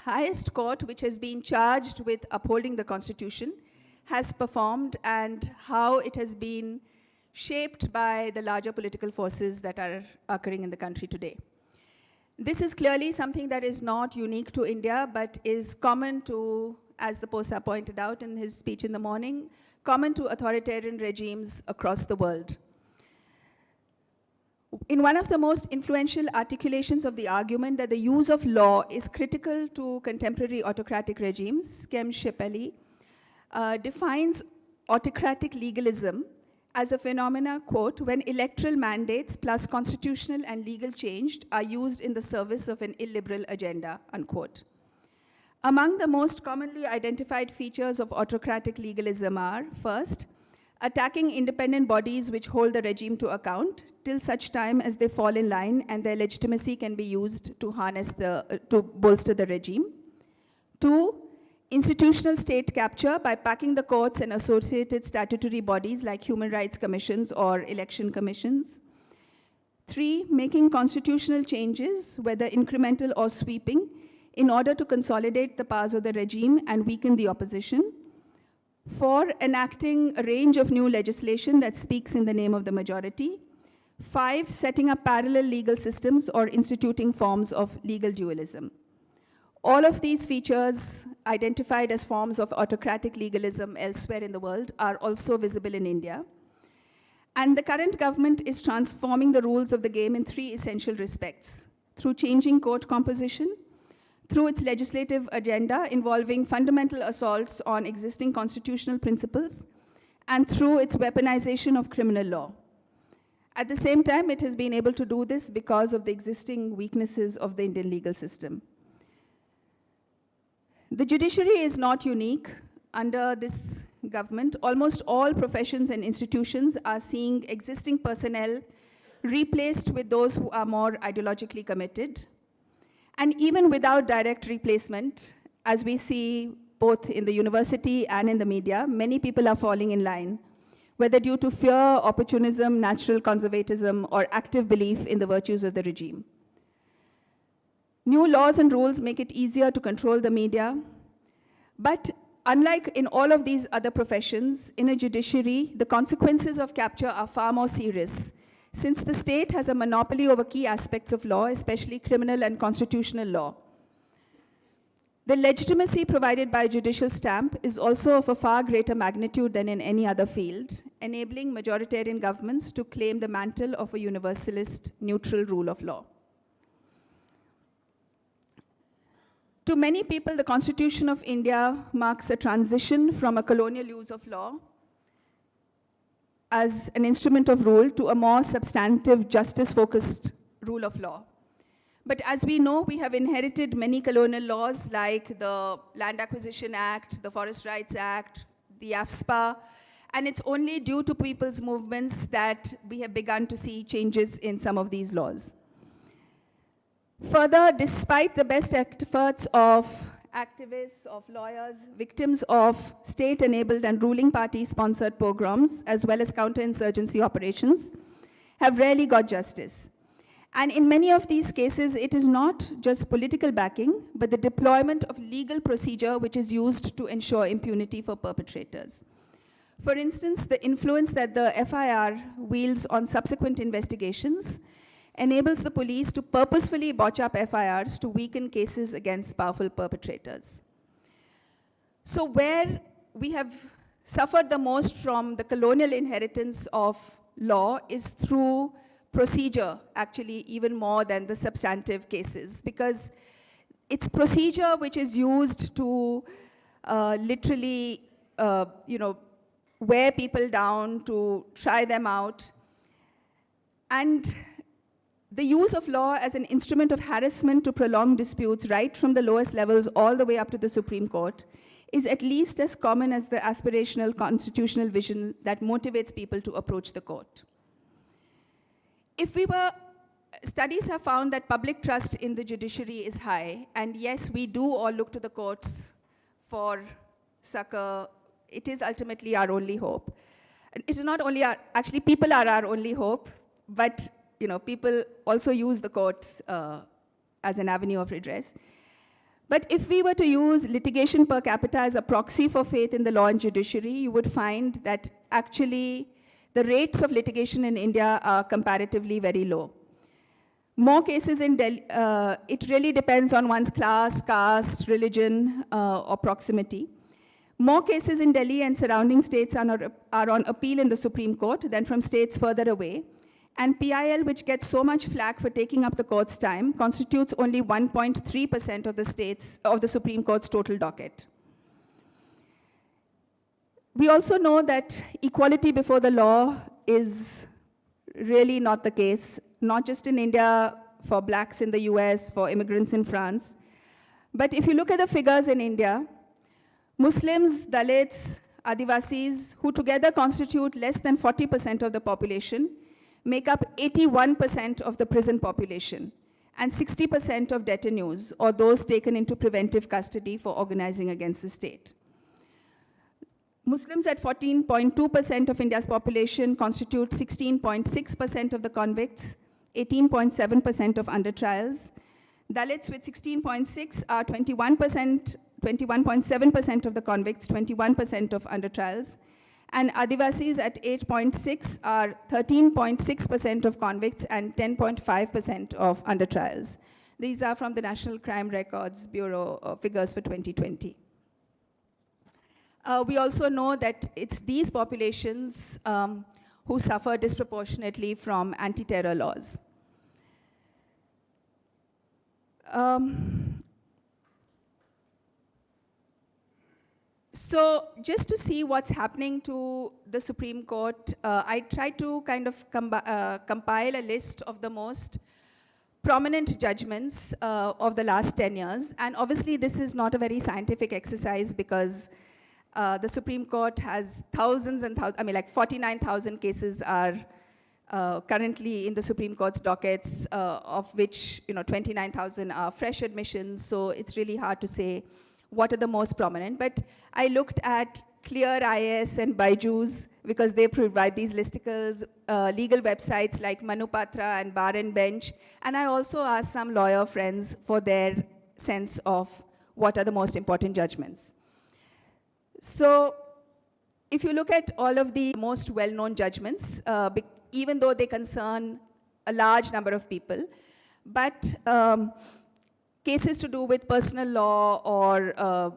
highest court, which has been charged with upholding the Constitution, has performed and how it has been shaped by the larger political forces that are occurring in the country today. This is clearly something that is not unique to India, but is common to, as the POSA pointed out in his speech in the morning, common to authoritarian regimes across the world. In one of the most influential articulations of the argument that the use of law is critical to contemporary autocratic regimes, Kem Shepeli defines autocratic legalism as a phenomena, quote, when electoral mandates plus constitutional and legal change are used in the service of an illiberal agenda, unquote. Among the most commonly identified features of autocratic legalism are, first, attacking independent bodies which hold the regime to account till such time as they fall in line and their legitimacy can be used to to bolster the regime. Two, institutional state capture by packing the courts and associated statutory bodies like human rights commissions or election commissions. Three, making constitutional changes, whether incremental or sweeping, in order to consolidate the powers of the regime and weaken the opposition. Four, enacting a range of new legislation that speaks in the name of the majority. Five, setting up parallel legal systems or instituting forms of legal dualism. All of these features, identified as forms of autocratic legalism elsewhere in the world, are also visible in India. And the current government is transforming the rules of the game in three essential respects: through changing court composition, through its legislative agenda involving fundamental assaults on existing constitutional principles, and through its weaponization of criminal law. At the same time, it has been able to do this because of the existing weaknesses of the Indian legal system. The judiciary is not unique. Under this government, almost all professions and institutions are seeing existing personnel replaced with those who are more ideologically committed. And even without direct replacement, as we see both in the university and in the media, many people are falling in line, whether due to fear, opportunism, natural conservatism, or active belief in the virtues of the regime. New laws and rules make it easier to control the media, but unlike in all of these other professions, in a judiciary, the consequences of capture are far more serious, since the state has a monopoly over key aspects of law, especially criminal and constitutional law. The legitimacy provided by a judicial stamp is also of a far greater magnitude than in any other field, enabling majoritarian governments to claim the mantle of a universalist, neutral rule of law. To many people, the Constitution of India marks a transition from a colonial use of law as an instrument of rule to a more substantive, justice-focused rule of law. But as we know, we have inherited many colonial laws like the Land Acquisition Act, the Forest Rights Act, the AFSPA, and it's only due to people's movements that we have begun to see changes in some of these laws. Further, despite the best efforts of activists, of lawyers, victims of state-enabled and ruling party-sponsored pogroms, as well as counterinsurgency operations, have rarely got justice. And in many of these cases, it is not just political backing, but the deployment of legal procedure which is used to ensure impunity for perpetrators. For instance, the influence that the FIR wields on subsequent investigations enables the police to purposefully botch up FIRs to weaken cases against powerful perpetrators. So where we have suffered the most from the colonial inheritance of law is through procedure, actually even more than the substantive cases, because it's procedure which is used to literally, wear people down, to try them out. And the use of law as an instrument of harassment to prolong disputes right from the lowest levels all the way up to the Supreme Court is at least as common as the aspirational constitutional vision that motivates people to approach the court. Studies have found that public trust in the judiciary is high, and yes, we do all look to the courts for succor. It is ultimately our only hope. And it is not only actually people are our only hope, but people also use the courts as an avenue of redress. But if we were to use litigation per capita as a proxy for faith in the law and judiciary, you would find that actually the rates of litigation in India are comparatively very low. More cases in Delhi, it really depends on one's class, caste, religion, or proximity. More cases in Delhi and surrounding states are on appeal in the Supreme Court than from states further away. And PIL, which gets so much flack for taking up the court's time, constitutes only 1.3% of the Supreme Court's total docket. We also know that equality before the law is really not the case, not just in India, for blacks in the US, for immigrants in France. But if you look at the figures in India, Muslims, Dalits, Adivasis, who together constitute less than 40% of the population, make up 81% of the prison population and 60% of detainees, or those taken into preventive custody for organizing against the state. Muslims at 14.2% of India's population constitute 16.6% of the convicts, 18.7% of under trials. Dalits with 16.6 are 21.7% of the convicts, 21% of under trials. And Adivasis at 8.6 are 13.6% of convicts and 10.5% of under trials. These are from the National Crime Records Bureau figures for 2020. We also know that it's these populations who suffer disproportionately from anti-terror laws. So just to see what's happening to the Supreme Court, I tried to kind of compile a list of the most prominent judgments of the last 10 years. And obviously this is not a very scientific exercise because the Supreme Court has thousands and thousands, like 49,000 cases are currently in the Supreme Court's dockets, of which 29,000 are fresh admissions. So it's really hard to say what are the most prominent. But I looked at Clear IS and Byju's because they provide these listicles, legal websites like Manupatra and Bar and Bench. And I also asked some lawyer friends for their sense of what are the most important judgments. So if you look at all of the most well-known judgments, even though they concern a large number of people, but cases to do with personal law or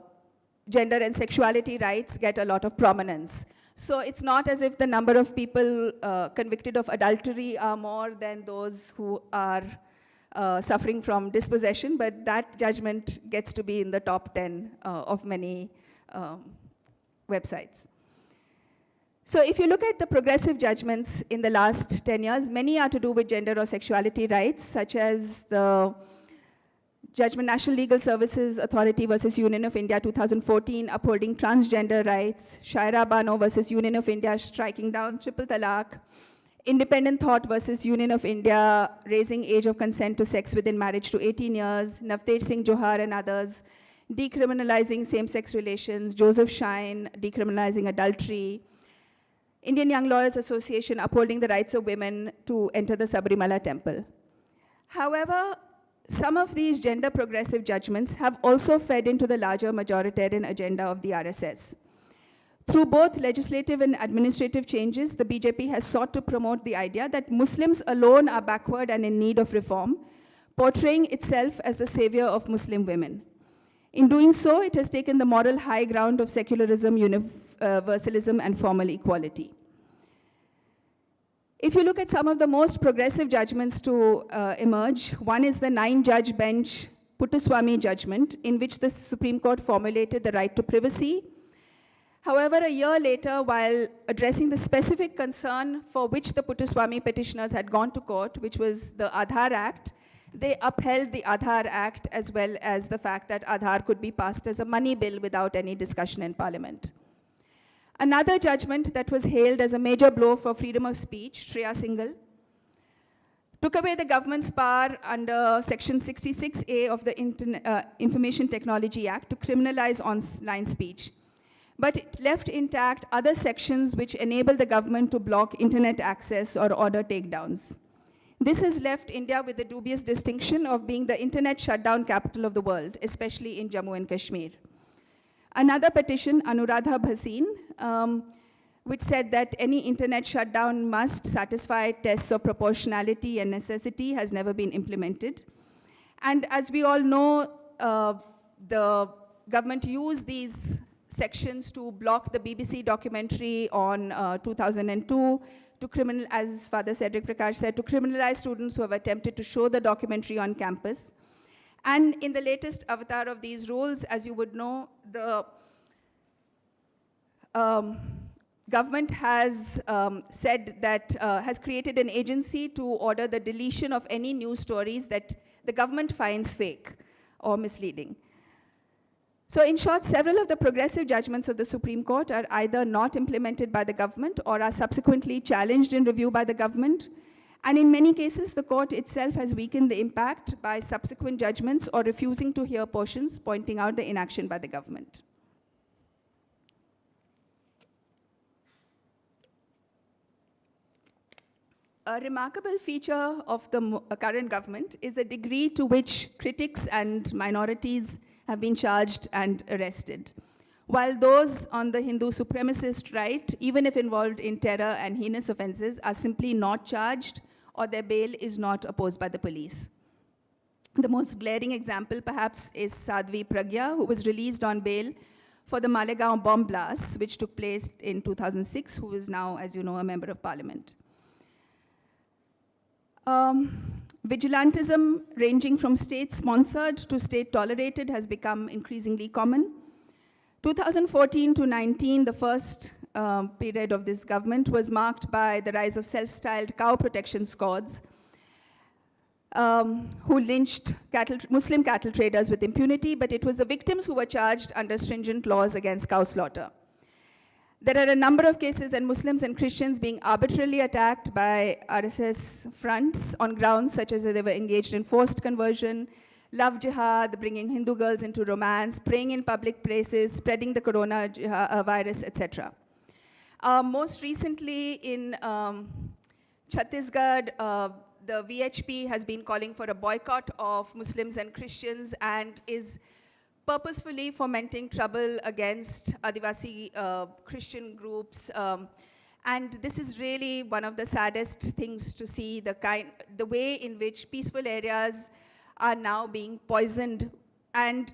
gender and sexuality rights get a lot of prominence. So it's not as if the number of people convicted of adultery are more than those who are suffering from dispossession, but that judgment gets to be in the top 10 of many websites. So if you look at the progressive judgments in the last 10 years, many are to do with gender or sexuality rights, such as the Judgment National Legal Services Authority versus Union of India 2014 upholding transgender rights, Shaira Bano versus Union of India striking down triple talaq, Independent Thought versus Union of India raising age of consent to sex within marriage to 18 years, Navtej Singh Johar and others, decriminalizing same-sex relations, Joseph Shine decriminalizing adultery, Indian Young Lawyers Association upholding the rights of women to enter the Sabarimala temple. However, some of these gender progressive judgments have also fed into the larger majoritarian agenda of the RSS. Through both legislative and administrative changes, the BJP has sought to promote the idea that Muslims alone are backward and in need of reform, portraying itself as the savior of Muslim women. In doing so, it has taken the moral high ground of secularism, universalism, and formal equality. If you look at some of the most progressive judgments to emerge, one is the 9-judge bench Puttaswamy judgment, in which the Supreme Court formulated the right to privacy. However, a year later, while addressing the specific concern for which the Puttaswamy petitioners had gone to court, which was the Aadhaar Act, they upheld the Aadhaar Act as well as the fact that Aadhaar could be passed as a money bill without any discussion in Parliament. Another judgment that was hailed as a major blow for freedom of speech, Shreya Singhal, took away the government's power under Section 66A of the Information Technology Act to criminalize online speech. But it left intact other sections which enable the government to block internet access or order takedowns. This has left India with the dubious distinction of being the internet shutdown capital of the world, especially in Jammu and Kashmir. Another petition, Anuradha Bhasin, which said that any internet shutdown must satisfy tests of proportionality and necessity, has never been implemented. And as we all know, the government used these sections to block the BBC documentary on 2002, to criminal, as Father Cedric Prakash said, to criminalize students who have attempted to show the documentary on campus. And in the latest avatar of these rules, as you would know, the government has said that, has created an agency to order the deletion of any news stories that the government finds fake or misleading. So in short, several of the progressive judgments of the Supreme Court are either not implemented by the government or are subsequently challenged in review by the government. And in many cases, the court itself has weakened the impact by subsequent judgments or refusing to hear portions pointing out the inaction by the government. A remarkable feature of the current government is the degree to which critics and minorities have been charged and arrested. While those on the Hindu supremacist right, even if involved in terror and heinous offenses, are simply not charged or their bail is not opposed by the police. The most glaring example, perhaps, is Sadhvi Pragya, who was released on bail for the Malegaon bomb blasts, which took place in 2006, who is now, as you know, a member of parliament. Vigilantism, ranging from state-sponsored to state-tolerated, has become increasingly common. 2014 to 19, the first period of this government, was marked by the rise of self-styled cow protection squads, who lynched Muslim cattle traders with impunity, but it was the victims who were charged under stringent laws against cow slaughter. There are a number of cases and Muslims and Christians being arbitrarily attacked by RSS fronts on grounds such as that they were engaged in forced conversion, love jihad, bringing Hindu girls into romance, praying in public places, spreading the coronavirus, etc. Most recently in Chhattisgarh, the VHP has been calling for a boycott of Muslims and Christians and is purposefully fomenting trouble against Adivasi Christian groups. And this is really one of the saddest things to see, the way in which peaceful areas are now being poisoned. And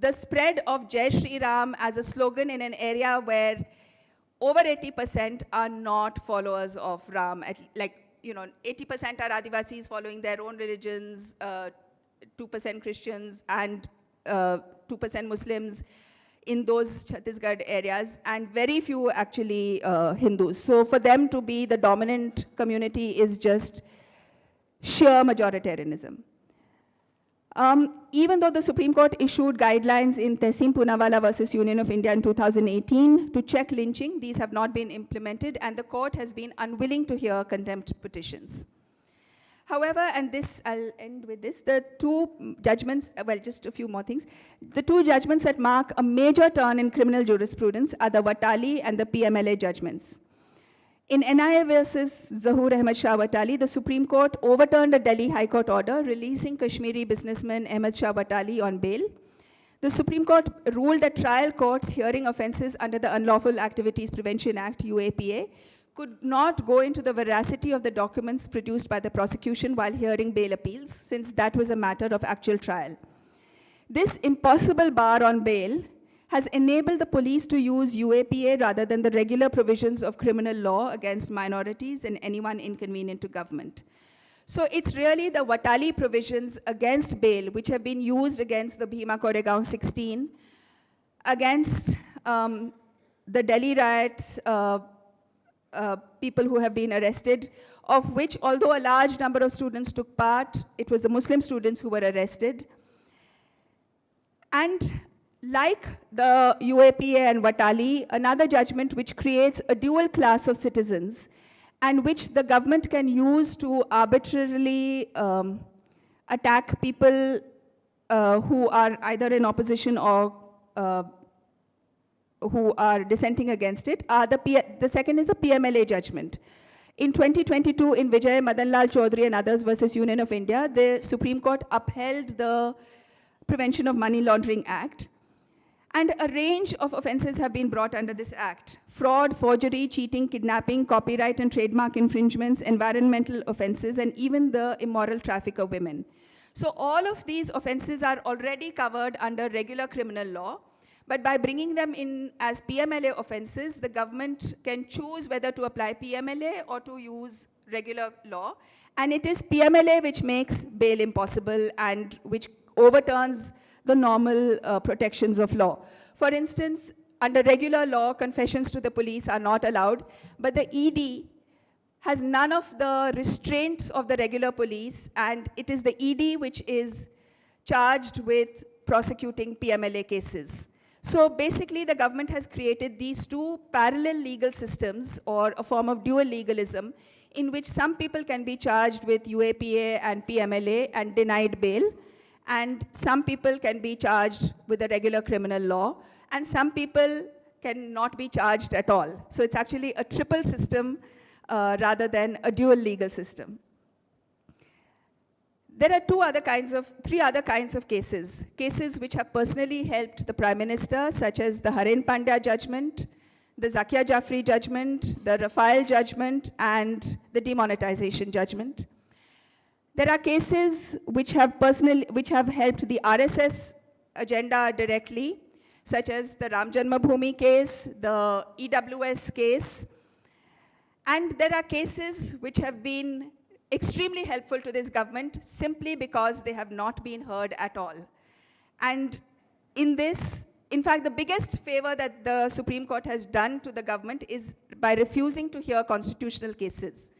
the spread of Jai Shri Ram as a slogan in an area where over 80% are not followers of Ram. 80% are Adivasis following their own religions, 2% Christians, and 2% Muslims in those Chhattisgarh areas, and very few actually Hindus. So for them to be the dominant community is just sheer majoritarianism. Even though the Supreme Court issued guidelines in Tehsin Poonawalla versus Union of India in 2018 to check lynching, these have not been implemented, and the court has been unwilling to hear contempt petitions. However, and this, I'll end with this, the two judgments, well, just a few more things. The two judgments that mark a major turn in criminal jurisprudence are the Watali and the PMLA judgments. In NIA versus Zahoor Ahmad Shah Watali, the Supreme Court overturned a Delhi High Court order releasing Kashmiri businessman Ahmad Shah Watali on bail. The Supreme Court ruled that trial courts hearing offenses under the Unlawful Activities Prevention Act, UAPA, could not go into the veracity of the documents produced by the prosecution while hearing bail appeals, since that was a matter of actual trial. This impossible bar on bail has enabled the police to use UAPA rather than the regular provisions of criminal law against minorities and anyone inconvenient to government. So it's really the Watali provisions against bail, which have been used against the Bhima Koregaon 16, against the Delhi riots, people who have been arrested, of which, although a large number of students took part, it was the Muslim students who were arrested. And like the UAPA and Watali, another judgment which creates a dual class of citizens and which the government can use to arbitrarily attack people who are either in opposition or who are dissenting against it. The second is the PMLA judgment. In 2022, in Vijay Madanlal Chaudhary and others versus Union of India, the Supreme Court upheld the Prevention of Money Laundering Act. And a range of offenses have been brought under this act: fraud, forgery, cheating, kidnapping, copyright and trademark infringements, environmental offenses, and even the immoral traffic of women. So all of these offenses are already covered under regular criminal law, but by bringing them in as PMLA offenses, the government can choose whether to apply PMLA or to use regular law. And it is PMLA which makes bail impossible and which overturns the normal protections of law. For instance, under regular law, confessions to the police are not allowed, but the ED has none of the restraints of the regular police, and it is the ED which is charged with prosecuting PMLA cases. So basically, the government has created these two parallel legal systems, or a form of dual legalism, in which some people can be charged with UAPA and PMLA and denied bail, and some people can be charged with the regular criminal law, and some people cannot be charged at all. So it's actually a triple system rather than a dual legal system. There are three other kinds of cases which have personally helped the Prime Minister, such as the Haren Pandya judgment, the Zakia Jafri judgment, the Rafael judgment, and the demonetization judgment. There are cases which have helped the RSS agenda directly, such as the Ram Janmabhoomi case, the EWS case. And there are cases which have been extremely helpful to this government simply because they have not been heard at all. And in fact, the biggest favor that the Supreme Court has done to the government is by refusing to hear constitutional cases.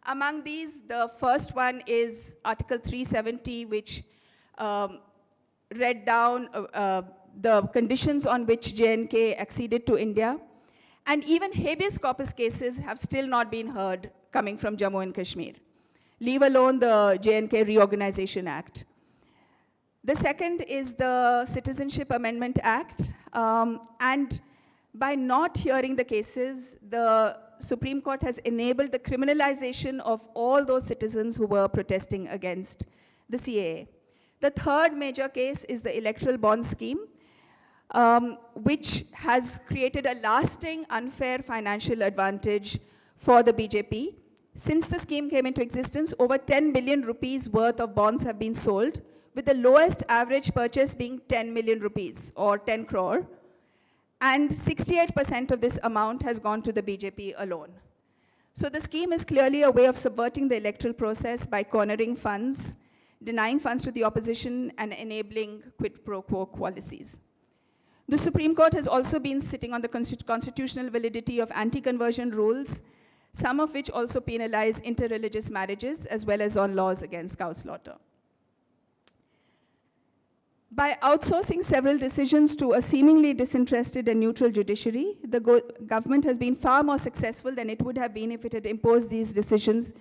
Among these, the first one is Article 370, which read down the conditions on which JNK acceded to India. And even habeas corpus cases have still not been heard coming from Jammu and Kashmir, leave alone the JNK Reorganization Act. The second is the Citizenship Amendment Act. And by not hearing the cases, the Supreme Court has enabled the criminalization of all those citizens who were protesting against the CAA. The third major case is the electoral bond scheme, which has created a lasting unfair financial advantage for the BJP. Since the scheme came into existence, over 10 billion rupees worth of bonds have been sold, with the lowest average purchase being 10 million rupees or 10 crore. And 68% of this amount has gone to the BJP alone. So the scheme is clearly a way of subverting the electoral process by cornering funds, denying funds to the opposition, and enabling quid pro quo policies. The Supreme Court has also been sitting on the constitutional validity of anti-conversion rules, some of which also penalize interreligious marriages, as well as on laws against cow slaughter. By outsourcing several decisions to a seemingly disinterested and neutral judiciary, the government has been far more successful than it would have been if it had imposed these decisions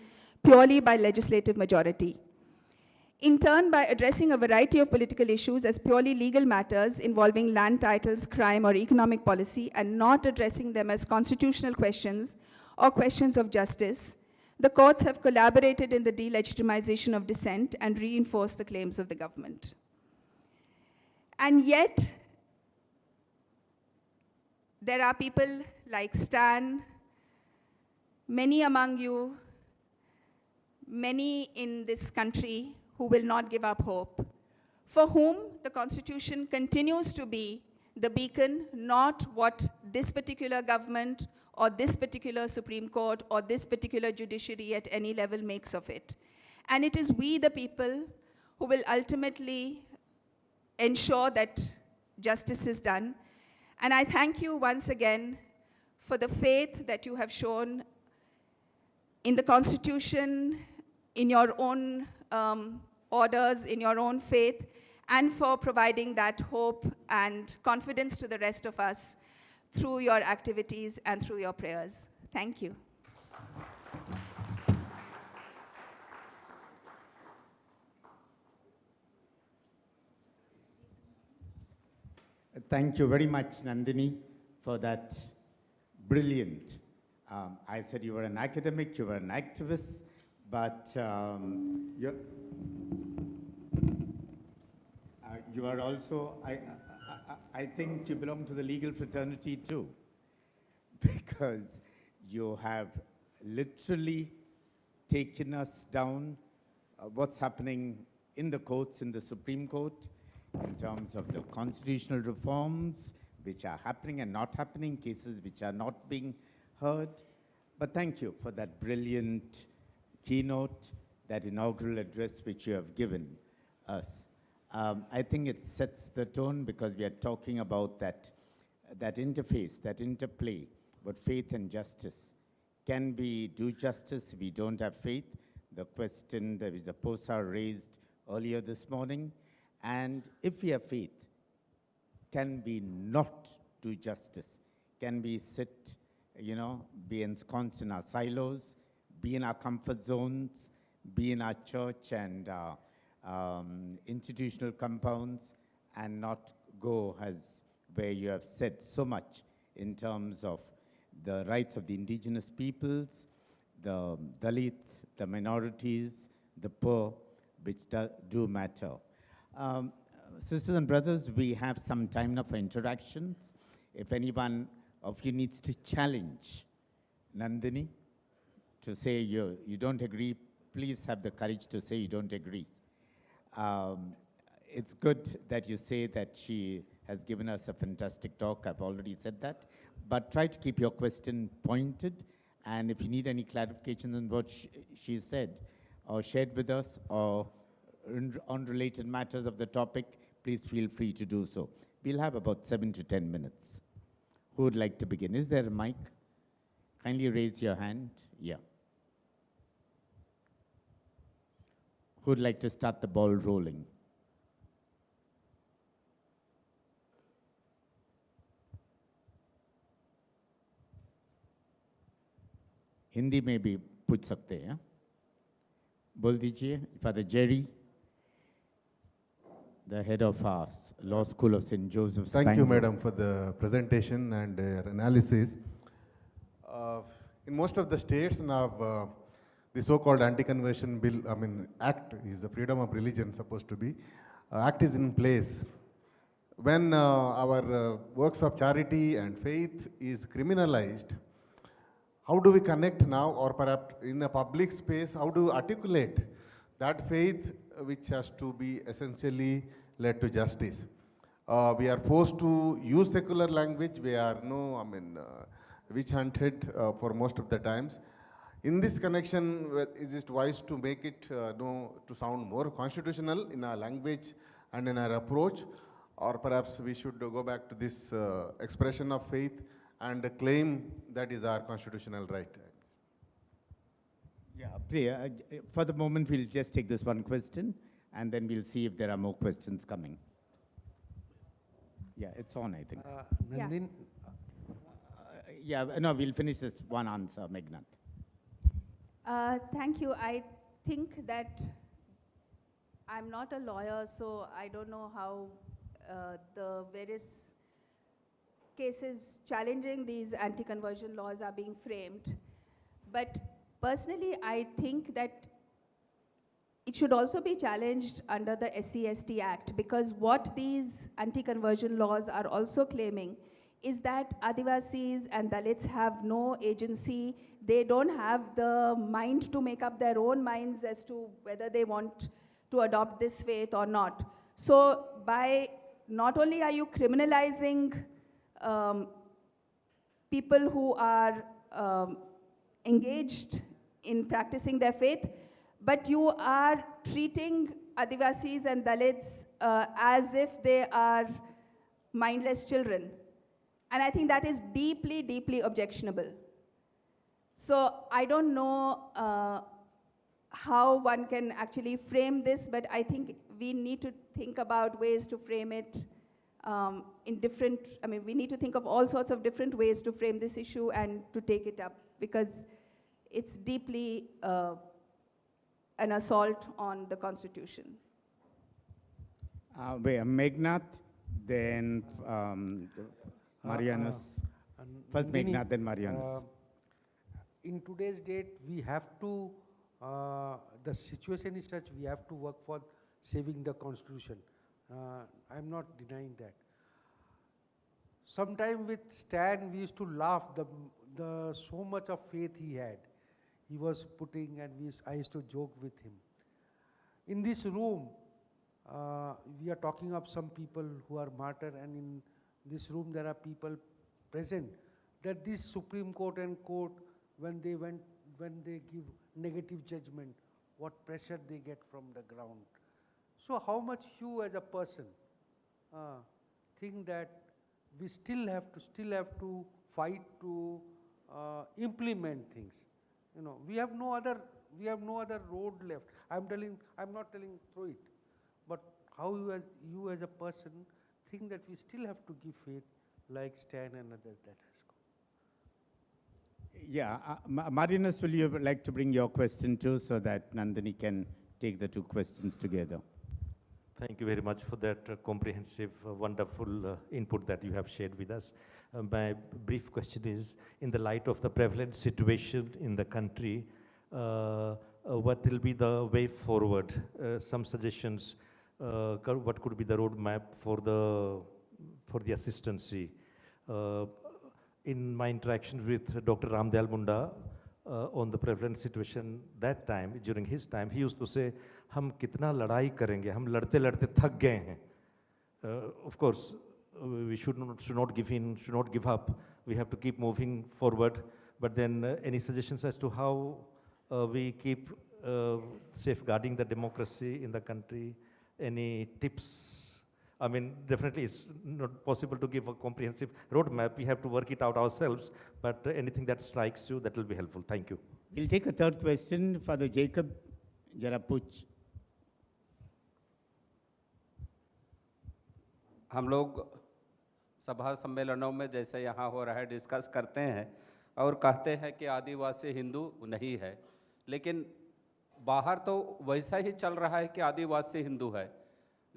purely by legislative majority. In turn, by addressing a variety of political issues as purely legal matters involving land titles, crime, or economic policy, and not addressing them as constitutional questions or questions of justice, the courts have collaborated in the delegitimization of dissent and reinforced the claims of the government. And yet, there are people like Stan, many among you, many in this country who will not give up hope, for whom the Constitution continues to be the beacon, not what this particular government or this particular Supreme Court or this particular judiciary at any level makes of it. And it is we, the people, who will ultimately ensure that justice is done. And I thank you once again for the faith that you have shown in the Constitution, in your own orders, in your own faith, and for providing that hope and confidence to the rest of us through your activities and through your prayers. Thank you. Thank you very much, Nandini, for that brilliant. I said you were an academic, you were an activist, but you are also, I think you belong to the legal fraternity too, because you have literally taken us down what's happening in the courts, in the Supreme Court, in terms of the constitutional reforms which are happening and not happening, cases which are not being heard. But thank you for that brilliant keynote, that inaugural address which you have given us. I think it sets the tone, because we are talking about that interface, that interplay, but faith and justice. Can we do justice if we don't have faith? The question that is a poster raised earlier this morning. And if we have faith, can we not do justice? Can we sit, be ensconced in our silos, be in our comfort zones, be in our church and institutional compounds, and not go as where you have said so much in terms of the rights of the indigenous peoples, the Dalits, the minorities, the poor, which do matter. Sisters and brothers, we have some time now for interactions. If anyone of you needs to challenge Nandini to say you don't agree, please have the courage to say you don't agree. It's good that you say that she has given us a fantastic talk. I've already said that. But try to keep your question pointed. And if you need any clarification on what she said or shared with us, or on related matters of the topic, please feel free to do so. We'll have about 7 to 10 minutes. Who would like to begin? Is there a mic? Kindly raise your hand. Yeah. Who would like to start the ball rolling? Hindi में भी पूछ सकते हैं. बोल दीजिए, Father Jerry, the head of our Law School of St. Joseph's. Thank you, Madam, for the presentation and analysis. In most of the states now, the so-called anti-conversion bill, act is the freedom of religion supposed to be. act is in place, when our works of charity and faith is criminalized, how do we connect now, or perhaps in a public space, how do we articulate that faith which has to be essentially led to justice? We are forced to use secular language. We are witch hunted for most of the times. In this connection, is it wise to make it to sound more constitutional in our language and in our approach? Or perhaps we should go back to this expression of faith and claim that is our constitutional right? Yeah, Priya, for the moment, we'll just take this one question, and then we'll see if there are more questions coming. Yeah, it's on, I think. Nandin, No, we'll finish this one answer, Meghnad. Thank you. I think that I'm not a lawyer, so I don't know how the various cases challenging these anti-conversion laws are being framed. But personally, I think that it should also be challenged under the SCST Act, because what these anti-conversion laws are also claiming is that Adivasis and Dalits have no agency. They don't have the mind to make up their own minds as to whether they want to adopt this faith or not. So by not only are you criminalizing people who are engaged in practicing their faith, but you are treating Adivasis and Dalits as if they are mindless children. And I think that is deeply, deeply objectionable. So I don't know how one can actually frame this, but I think we need to think about ways to frame it in different, we need to think of all sorts of different ways to frame this issue and to take it up, because it's deeply an assault on the Constitution. Meghnad, then Marianus. First Meghnad, then Marianus. In today's date, we have to, the situation is such, we have to work for saving the Constitution. I'm not denying that. Sometime with Stan, we used to laugh, the so much of faith he had. He was putting, and I used to joke with him. In this room, we are talking of some people who are martyred, and in this room there are people present that this Supreme Court and court, when they give negative judgment, what pressure they get from the ground. So how much you as a person think that we still have to fight to implement things? We have no other road left. I'm not telling through it, but how you as a person think that we still have to give faith like Stan and others that has gone. Marianus, will you like to bring your question too, so that Nandini can take the two questions together? Thank you very much for that comprehensive, wonderful input that you have shared with us. My brief question is, in the light of the prevalent situation in the country, what will be the way forward? Some suggestions, what could be the roadmap for the assistancy? In my interaction with Dr. Ramdayal Munda on the prevalent situation that time, during his time, he used to say, हम कितना लड़ाई करेंगे, हम लड़ते लड़ते थक गए हैं. Of course, we should not give in, should not give up. We have to keep moving forward. But then any suggestions as to how we keep safeguarding the democracy in the country? Any tips? Definitely it's not possible to give a comprehensive roadmap. We have to work it out ourselves. But anything that strikes you, that will be helpful. Thank you. We'll take a third question. Father Jacob Jarapuch. हम लोग सभा सम्मेलनों में जैसे यहाँ हो रहा है डिस्कस करते हैं और कहते हैं कि आदिवासी हिंदू नहीं है, लेकिन बाहर तो वैसा ही चल रहा है कि आदिवासी हिंदू है.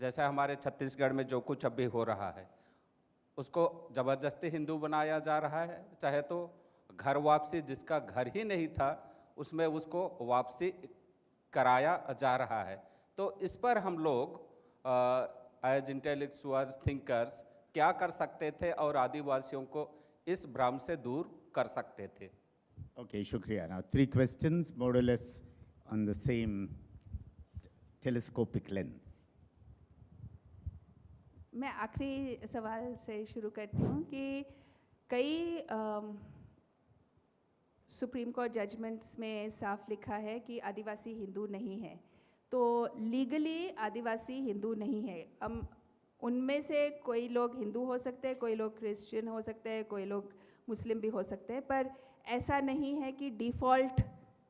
जैसे हमारे छत्तीसगढ़ में जो कुछ अभी हो रहा है उसको ज़बरदस्ती हिंदू बनाया जा रहा है, चाहे तो घर वापसी, जिसका घर ही नहीं था उसमें उसको वापसी कराया जा रहा है. तो इस पर हम लोग एज इंटेलेक्चुअल्स थिंकर्स क्या कर सकते थे और आदिवासियों को इस भ्रम से दूर कर सकते थे? Okay, shukriya. Now, 3 questions, more or less on the same telescopic lens. मैं आखिरी सवाल से शुरू करती हूँ कि कई सुप्रीम कोर्ट जजमेंट्स में साफ लिखा है कि आदिवासी हिंदू नहीं है, तो लीगली आदिवासी हिंदू नहीं है। उनमें से कोई लोग हिंदू हो सकते हैं, कोई लोग क्रिश्चियन हो सकते हैं, कोई लोग मुस्लिम भी हो सकते हैं, पर ऐसा नहीं है कि डिफ़ॉल्ट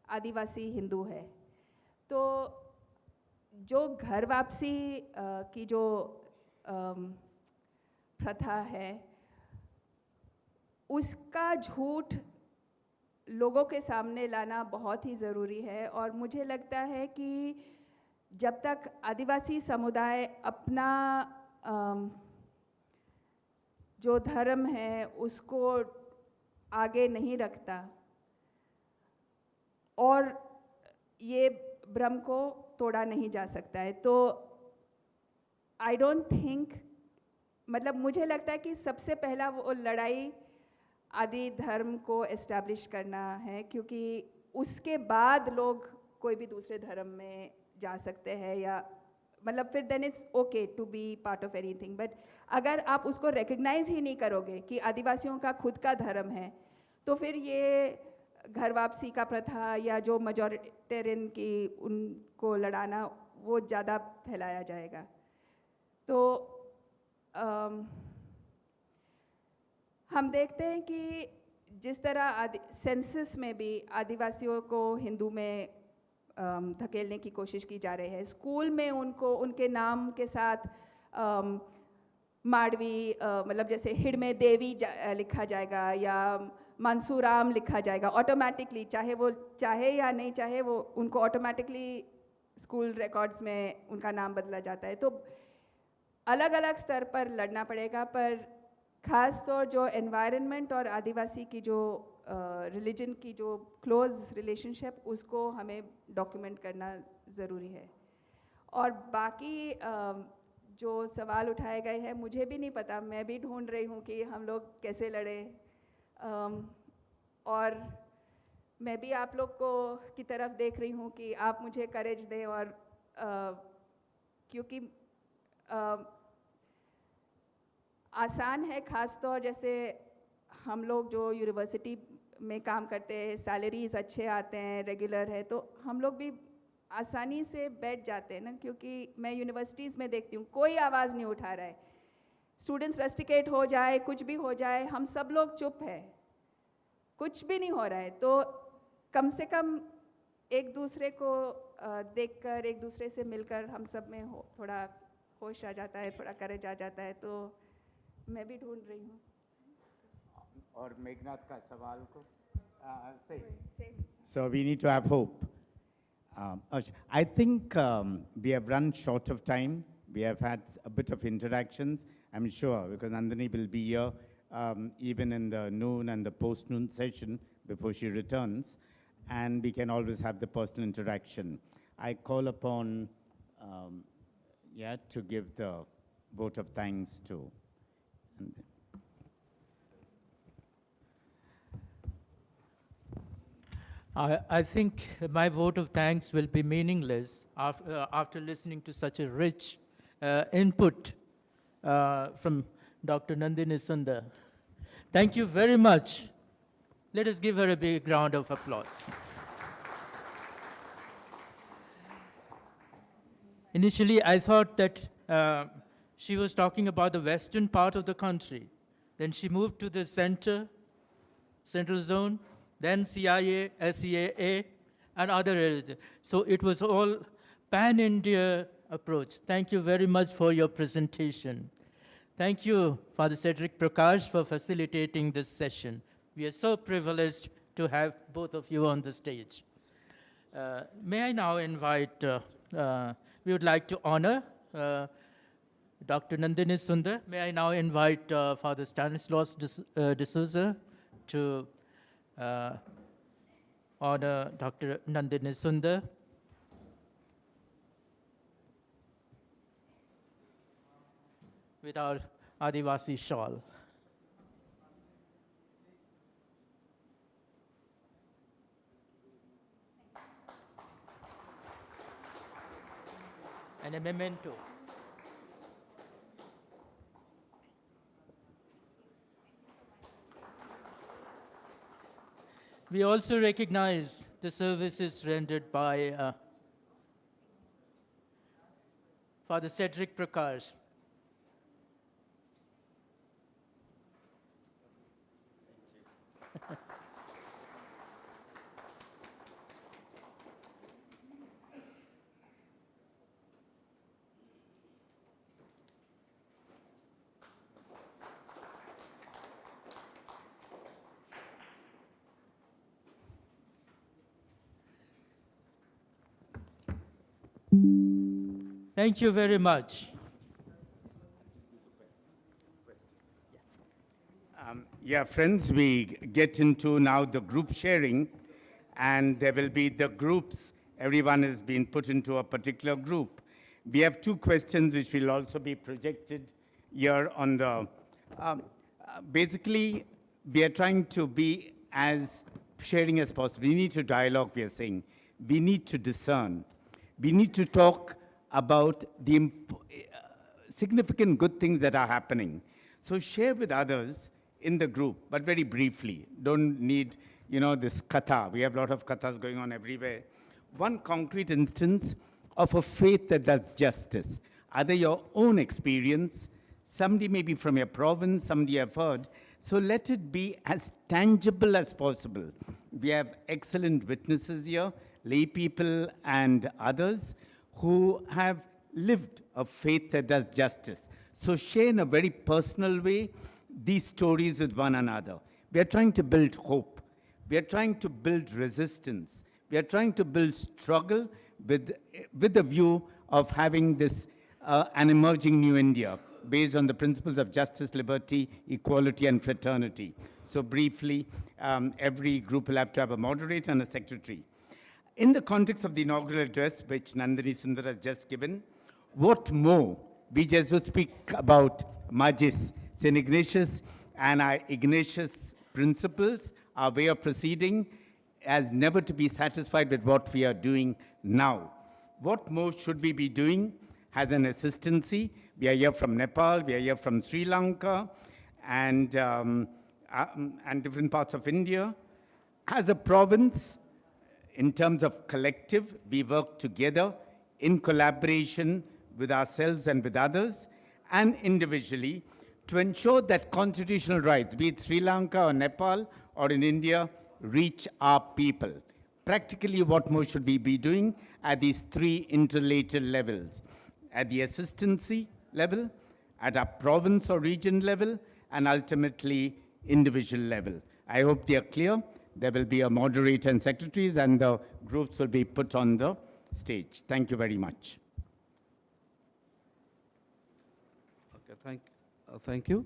आदिवासी हिंदू है। तो जो घर वापसी की जो प्रथा है, उसका झूठ लोगों के सामने लाना बहुत ही ज़रूरी है। और मुझे लगता है कि जब तक आदिवासी समुदाय अपना जो धर्म है उसको आगे नहीं रखता और ये भ्रम को तोड़ा नहीं जा सकता है, तो आई डोंट थिंक, मतलब मुझे लगता है कि सबसे पहला वो लड़ाई आदि धर्म को एस्टैब्लिश करना है, क्योंकि उसके बाद लोग कोई भी दूसरे धर्म में जा सकते हैं, या मतलब फिर then it's okay to be part of anything. But अगर आप उसको रिकग्नाइज ही नहीं करोगे कि आदिवासियों का खुद का धर्म है, तो फिर ये घर वापसी का प्रथा या जो मेजॉरिटेरियन की उनको लड़ाना वो ज़्यादा फैलाया जाएगा। तो हम देखते हैं कि जिस तरह सेंसस में भी आदिवासियों को हिंदू में धकेलने की कोशिश की जा रही है, स्कूल में उनको उनके नाम के साथ माडवी मतलब जैसे हिड में देवी लिखा जाएगा या मंसूराम लिखा जाएगा ऑटोमेटिकली, चाहे वो चाहे या नहीं चाहे, वो उनको ऑटोमेटिकली स्कूल रिकॉर्ड्स में उनका नाम बदला जाता है। तो अलग अलग स्तर पर लड़ना पड़ेगा, पर ख़ास तौर जो एनवायरनमेंट और आदिवासी की जो रिलीजन की जो क्लोज रिलेशनशिप, उसको हमें डॉक्यूमेंट करना ज़रूरी है। और बाकी जो सवाल उठाए गए हैं, मुझे भी नहीं पता, मैं भी ढूंढ रही हूँ कि हम लोग कैसे लड़े, और मैं भी आप लोग को की तरफ देख रही हूँ कि आप मुझे करेज दें, और क्योंकि आसान है, ख़ास तौर जैसे हम लोग जो यूनिवर्सिटी में काम करते हैं, सैलरीज अच्छे आते हैं, रेगुलर है, तो हम लोग भी आसानी से बैठ जाते हैं ना, क्योंकि मैं यूनिवर्सिटीज़ में देखती हूँ कोई आवाज़ नहीं उठा रहा है, स्टूडेंट्स रस्टिकेट हो जाए, कुछ भी हो जाए, हम सब लोग चुप है, कुछ भी नहीं हो रहा है। तो कम से कम एक दूसरे को देखकर, एक दूसरे से मिलकर हम सब में थोड़ा होश आ जाता है, थोड़ा करेज आ जाता है, तो मैं भी ढूंढ रही हूँ। और मेघनाथ का सवाल को same. So we need to have hope. I think we have run short of time. We have had a bit of interactions, I'm sure, because Nandini will be here even in the noon and the post-noon session before she returns, and we can always have the personal interaction. I call upon, to give the vote of thanks to. I think my vote of thanks will be meaningless after listening to such a rich input from Dr. Nandini Sundar. Thank you very much. Let us give her a big round of applause. Initially, I thought that she was talking about the western part of the country. Then she moved to the central zone, then CIA, SEAA, and other areas. So it was all pan-India approach. Thank you very much for your presentation. Thank you, Father Cedric Prakash, for facilitating this session. We are so privileged to have both of you on the stage. May I now invite, we would like to honor Dr. Nandini Sundar. May I now invite Father Stanislaus D'Souza to honor Dr. Nandini Sundar. with our Adivasi shawl. And a memento. We also recognize the services rendered by Father Cedric Prakash. Thank you very much. Yeah, friends, we get into now the group sharing, and there will be the groups. Everyone has been put into a particular group. We have two questions which will also be projected here on the... basically, we are trying to be as sharing as possible. We need to dialogue, we are saying. We need to discern. We need to talk about the significant good things that are happening. So share with others in the group, but very briefly. Don't need, this katha. We have a lot of kathas going on everywhere. One concrete instance of a faith that does justice. Either your own experience, somebody maybe from your province, somebody have heard. So let it be as tangible as possible. We have excellent witnesses here, lay people and others who have lived a faith that does justice. So share in a very personal way these stories with one another. We are trying to build hope. We are trying to build resistance. We are trying to build struggle with the view of having this an emerging new India based on the principles of justice, liberty, equality, and fraternity. So briefly, every group will have to have a moderator and a secretary. In the context of the inaugural address, which Nandini Sundar has just given, what more? We Jesuits speak about Magis, St. Ignatius, and our Ignatius principles, our way of proceeding, as never to be satisfied with what we are doing now. What more should we be doing as an assistancy? We are here from Nepal, we are here from Sri Lanka, and different parts of India. As a province, in terms of collective, we work together in collaboration with ourselves and with others, and individually, to ensure that constitutional rights, be it Sri Lanka or Nepal or in India, reach our people. Practically, what more should we be doing at these three interrelated levels? At the assistancy level, at our province or region level, and ultimately individual level. I hope they are clear. There will be a moderator and secretaries, and the groups will be put on the stage. Thank you very much. Okay, thank you.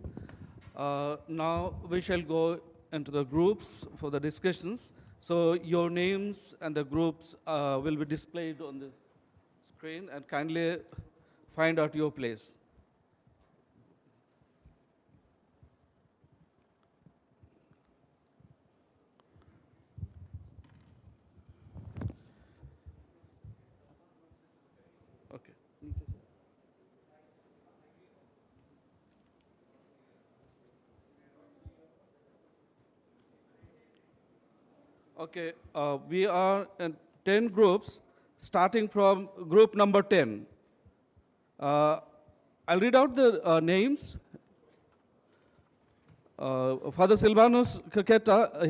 Now we shall go into the groups for the discussions. So your names and the groups will be displayed on the screen, and kindly find out your place. Okay. Okay, we are in 10 groups, starting from group number 10. I'll read out the names. Father Silvanus Kaketa,